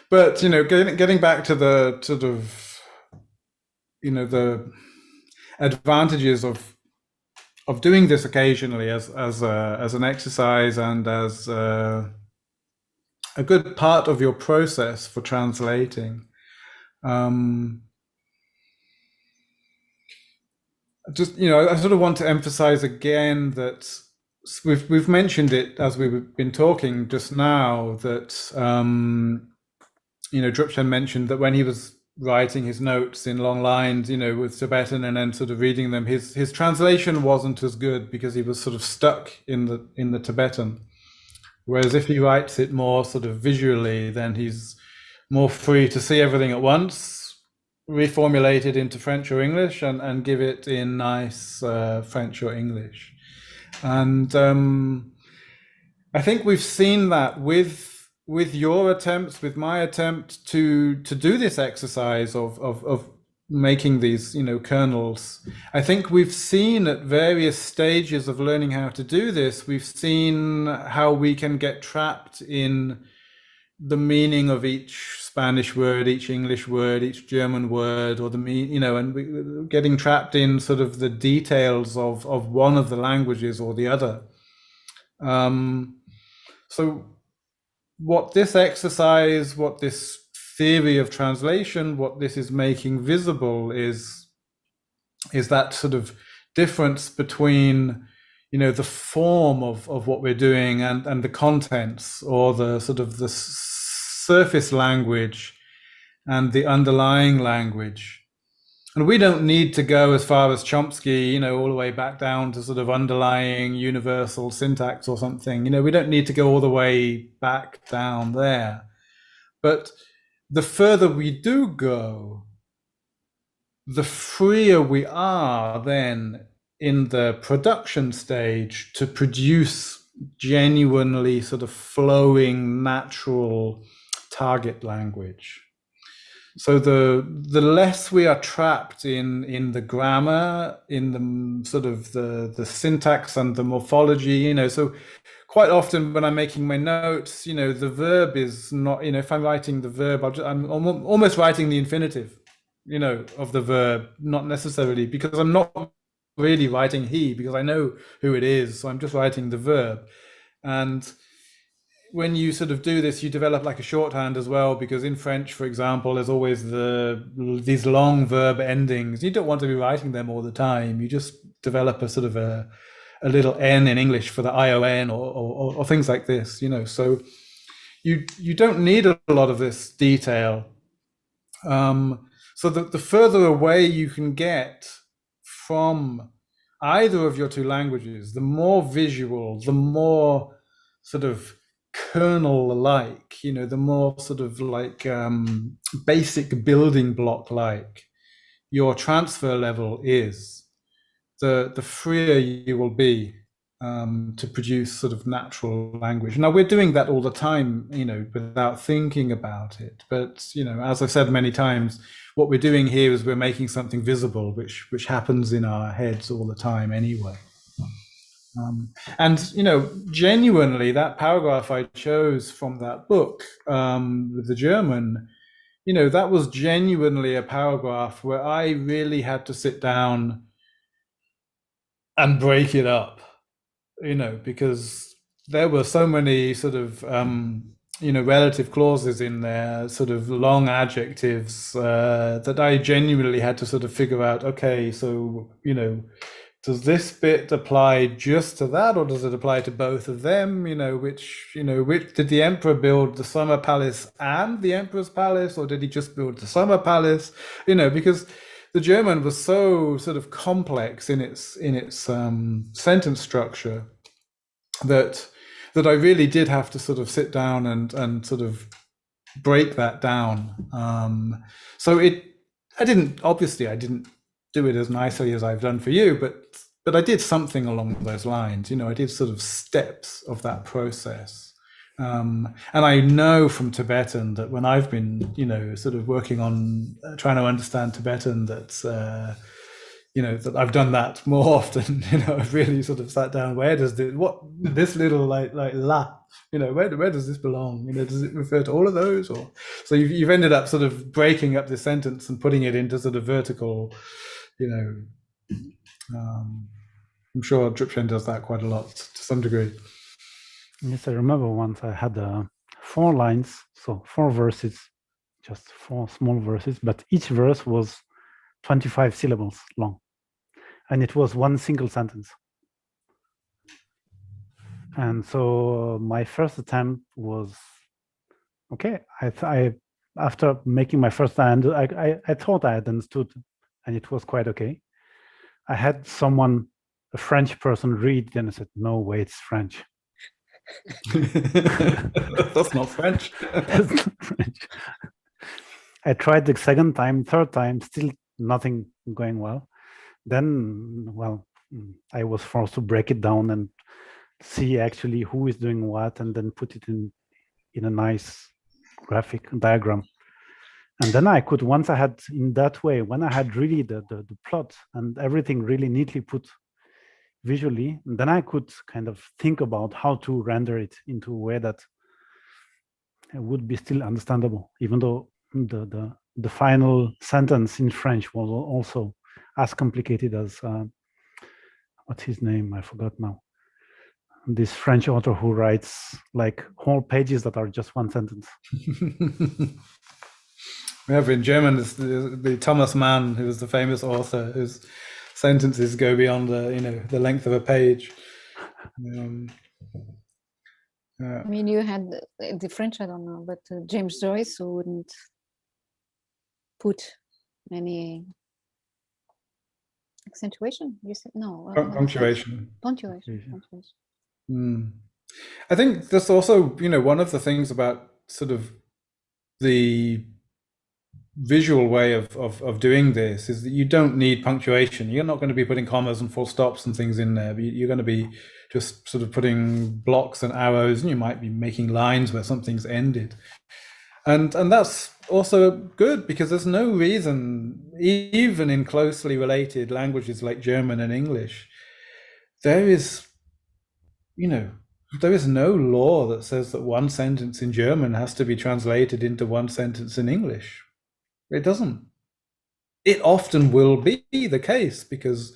But getting back to the sort of, the advantages of doing this occasionally as an exercise, and as a good part of your process for translating. Just I sort of want to emphasize again that we've mentioned it as we've been talking just now, that Drupchen mentioned that when he was writing his notes in long lines, with Tibetan, and then sort of reading them, his translation wasn't as good, because he was sort of stuck in the Tibetan. Whereas if he writes it more sort of visually, then he's more free to see everything at once, reformulate it into French or English, and give it in nice French or English. And I think we've seen that with your attempts, with my attempt to do this exercise of making these kernels. I think we've seen at various stages of learning how to do this, we've seen how we can get trapped in the meaning of each Spanish word, each English word, each German word, or and we're getting trapped in sort of the details of one of the languages or the other. So what this exercise, what this theory of translation, what this is making visible is that sort of difference between the form of what we're doing and the contents, or the sort of the surface language and the underlying language. And we don't need to go as far as Chomsky, all the way back down to sort of underlying universal syntax or something. We don't need to go all the way back down there. But the further we do go, the freer we are then in the production stage to produce genuinely sort of flowing, natural target language. So the less we are trapped in the grammar, in the sort of the syntax and the morphology, you know, so quite often when I'm making my notes, you know, the verb is not, you know, if I'm writing the verb, I'm almost writing the infinitive, you know, of the verb, not necessarily, because I'm not really writing he, because I know who it is, so I'm just writing the verb. And when you sort of do this, you develop like a shorthand as well, because in French, for example, there's always these long verb endings. You don't want to be writing them all the time. You just develop a sort of a little N in English for the ION or things like this, you know. So you don't need a lot of this detail. So the further away you can get from either of your two languages, the more visual, the more sort of kernel-like, you know, the more sort of like basic building block-like your transfer level is, the freer you will be to produce sort of natural language. Now, we're doing that all the time, you know, without thinking about it. But, you know, as I've said many times, what we're doing here is we're making something visible, which happens in our heads all the time anyway. And, you know, genuinely, that paragraph I chose from that book with the German, you know, that was genuinely a paragraph where I really had to sit down and break it up, you know, because there were so many sort of, you know, relative clauses in there, sort of long adjectives that I genuinely had to sort of figure out, okay, so, you know, does this bit apply just to that, or does it apply to both of them? You know, which did the emperor build the summer palace and the emperor's palace, or did he just build the summer palace? You know, because the German was so sort of complex in its sentence structure that I really did have to sort of sit down and sort of break that down. So I didn't do it as nicely as I've done for you, but I did something along those lines. You know, I did sort of steps of that process. And I know from Tibetan that when I've been, you know, sort of working on trying to understand Tibetan, that, you know, that I've done that more often. You know, I've really sort of sat down, where does this little like la, you know, where does this belong? You know, does it refer to all of those? Or so you've ended up sort of breaking up the sentence and putting it into sort of vertical, you know. I'm sure Drupchen does that quite a lot to some degree. Yes, I remember once I had 4 lines, so 4 verses, just 4 small verses, but each verse was 25 syllables long, and it was one single sentence. And so my first attempt was, okay, I after making my first attempt, I thought I had understood, and it was quite okay. I had someone, a French person, read it and I said, no way, it's French. That's not French. That's not French. I tried the second time, third time, still nothing going well. Then, well, I was forced to break it down and see actually who is doing what, and then put it in a nice graphic diagram. And then I could, once I had in that way, when I had really the plot and everything really neatly put visually, then I could kind of think about how to render it into a way that would be still understandable, even though the final sentence in French was also as complicated as what's his name? I forgot now. This French author who writes like whole pages that are just one sentence. We have in German the Thomas Mann, who was the famous author, whose sentences go beyond the length of a page. I mean, you had the French, I don't know, but James Joyce, who wouldn't put any accentuation. You said no. Punctuation. Punctuation. I think that's also, one of the things about sort of the visual way of doing this is that you don't need punctuation. You're not going to be putting commas and full stops and things in there, but you're going to be just sort of putting blocks and arrows, and you might be making lines where something's ended. And that's also good, because there's no reason, even in closely related languages like German and English, there is no law that says that one sentence in German has to be translated into one sentence in English. It doesn't. It often will be the case, because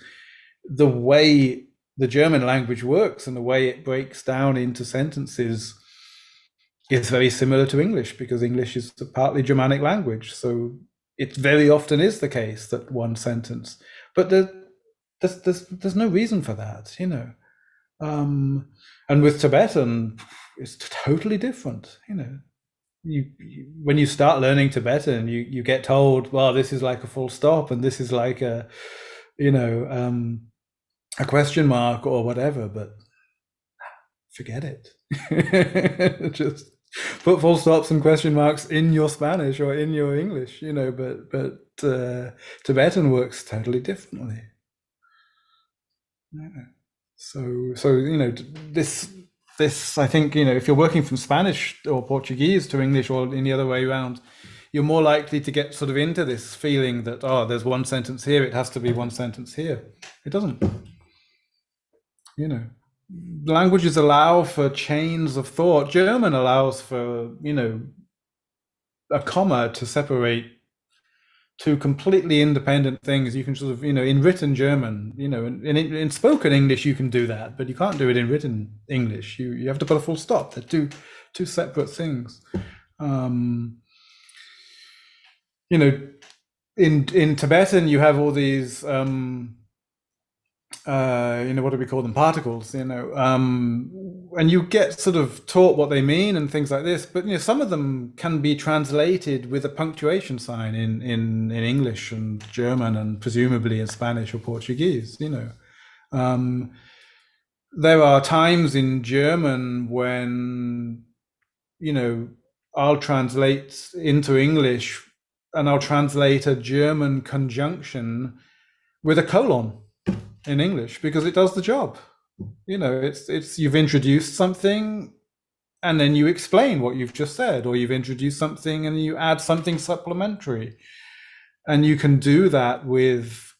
the way the German language works and the way it breaks down into sentences is very similar to English, because English is a partly Germanic language. So it very often is the case that one sentence, but there's no reason for that, you know. And with Tibetan, it's totally different, you know. When you start learning Tibetan, you get told, well, this is like a full stop, and this is like a, you know, a question mark or whatever, but forget it. Just put full stops and question marks in your Spanish or in your English, you know, but Tibetan works totally differently. Yeah. So you know, this I think, you know, if you're working from Spanish or Portuguese to English or in the other way around, you're more likely to get sort of into this feeling that, oh, there's one sentence here, it has to be one sentence here. It doesn't. You know, languages allow for chains of thought. German allows for, you know, a comma to separate two completely independent things. You can sort of, you know, in written German, you know, in spoken English, you can do that, but you can't do it in written English. You have to put a full stop. They're two separate things. You know, in Tibetan, you have all these, you know, what do we call them? Particles, you know, and you get sort of taught what they mean and things like this, but, you know, some of them can be translated with a punctuation sign in English and German and presumably in Spanish or Portuguese, you know. There are times in German when, you know, I'll translate into English and I'll translate a German conjunction with a colon in English, because it does the job. You know, it's you've introduced something and then you explain what you've just said, or you've introduced something and you add something supplementary, and you can do that with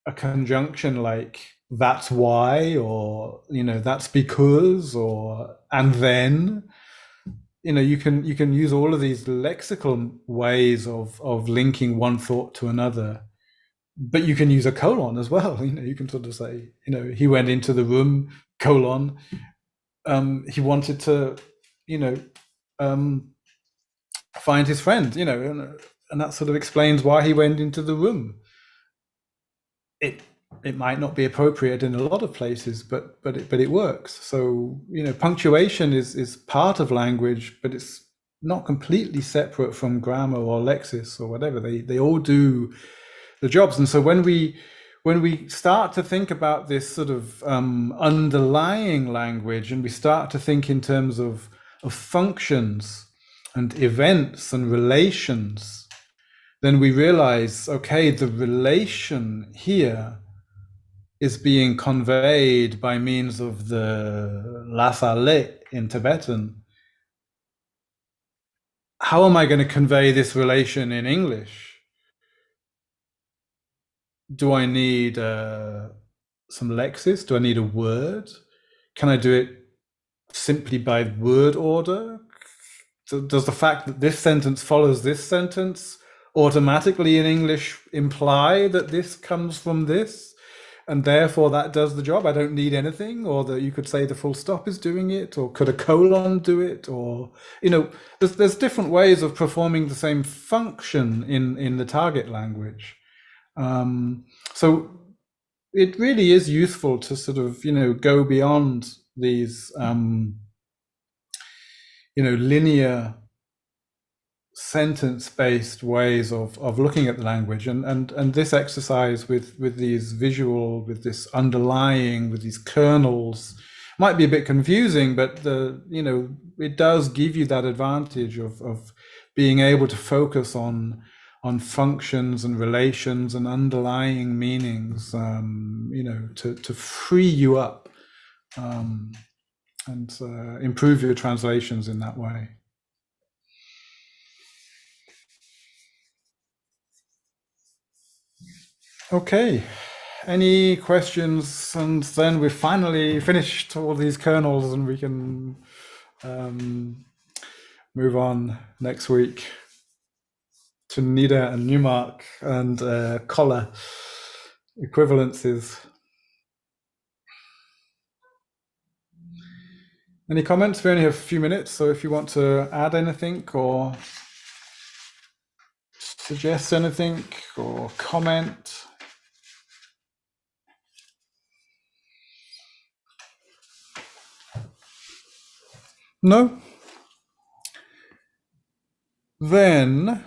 a conjunction like that's why, or, you know, that's because, or and then. You know, you can use all of these lexical ways of linking one thought to another. But you can use a colon as well. You know, you can sort of say, you know, he went into the room, colon. He wanted to, you know, find his friend, you know, and that sort of explains why he went into the room. It might not be appropriate in a lot of places, but it works. So, you know, punctuation is part of language, but it's not completely separate from grammar or lexis or whatever. They all do the jobs. And so when we start to think about this sort of underlying language, and we start to think in terms of functions and events and relations, then we realize, okay, the relation here is being conveyed by means of the lasale in Tibetan. How am I going to convey this relation in English? Do I need some lexis? Do I need a word? Can I do it simply by word order? Does the fact that this sentence follows this sentence automatically in English imply that this comes from this, and therefore that does the job? I don't need anything, or that you could say the full stop is doing it, or could a colon do it, or, you know, there's different ways of performing the same function in the target language. So it really is useful to sort of, you know, go beyond these, you know, linear sentence-based ways of looking at the language, and this exercise with these visual, with this underlying, with these kernels, might be a bit confusing, but you know, it does give you that advantage of being able to focus on functions and relations and underlying meanings, to free you up and improve your translations in that way. Okay, any questions? And then we've finally finished all these kernels and we can move on next week to Nida and Newmark and collar equivalences. Any comments? We only have a few minutes, so if you want to add anything or suggest anything or comment. No? Then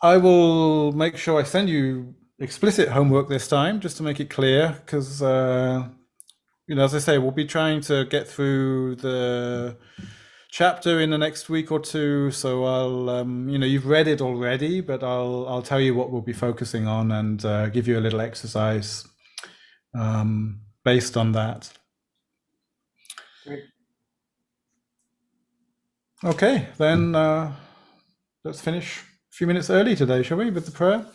I will make sure I send you explicit homework this time, just to make it clear, because, as I say, we'll be trying to get through the chapter in the next week or two. So I'll, you've read it already, but I'll tell you what we'll be focusing on and give you a little exercise based on that. Great. Okay, then let's finish a few minutes early today, shall we, with the prayer?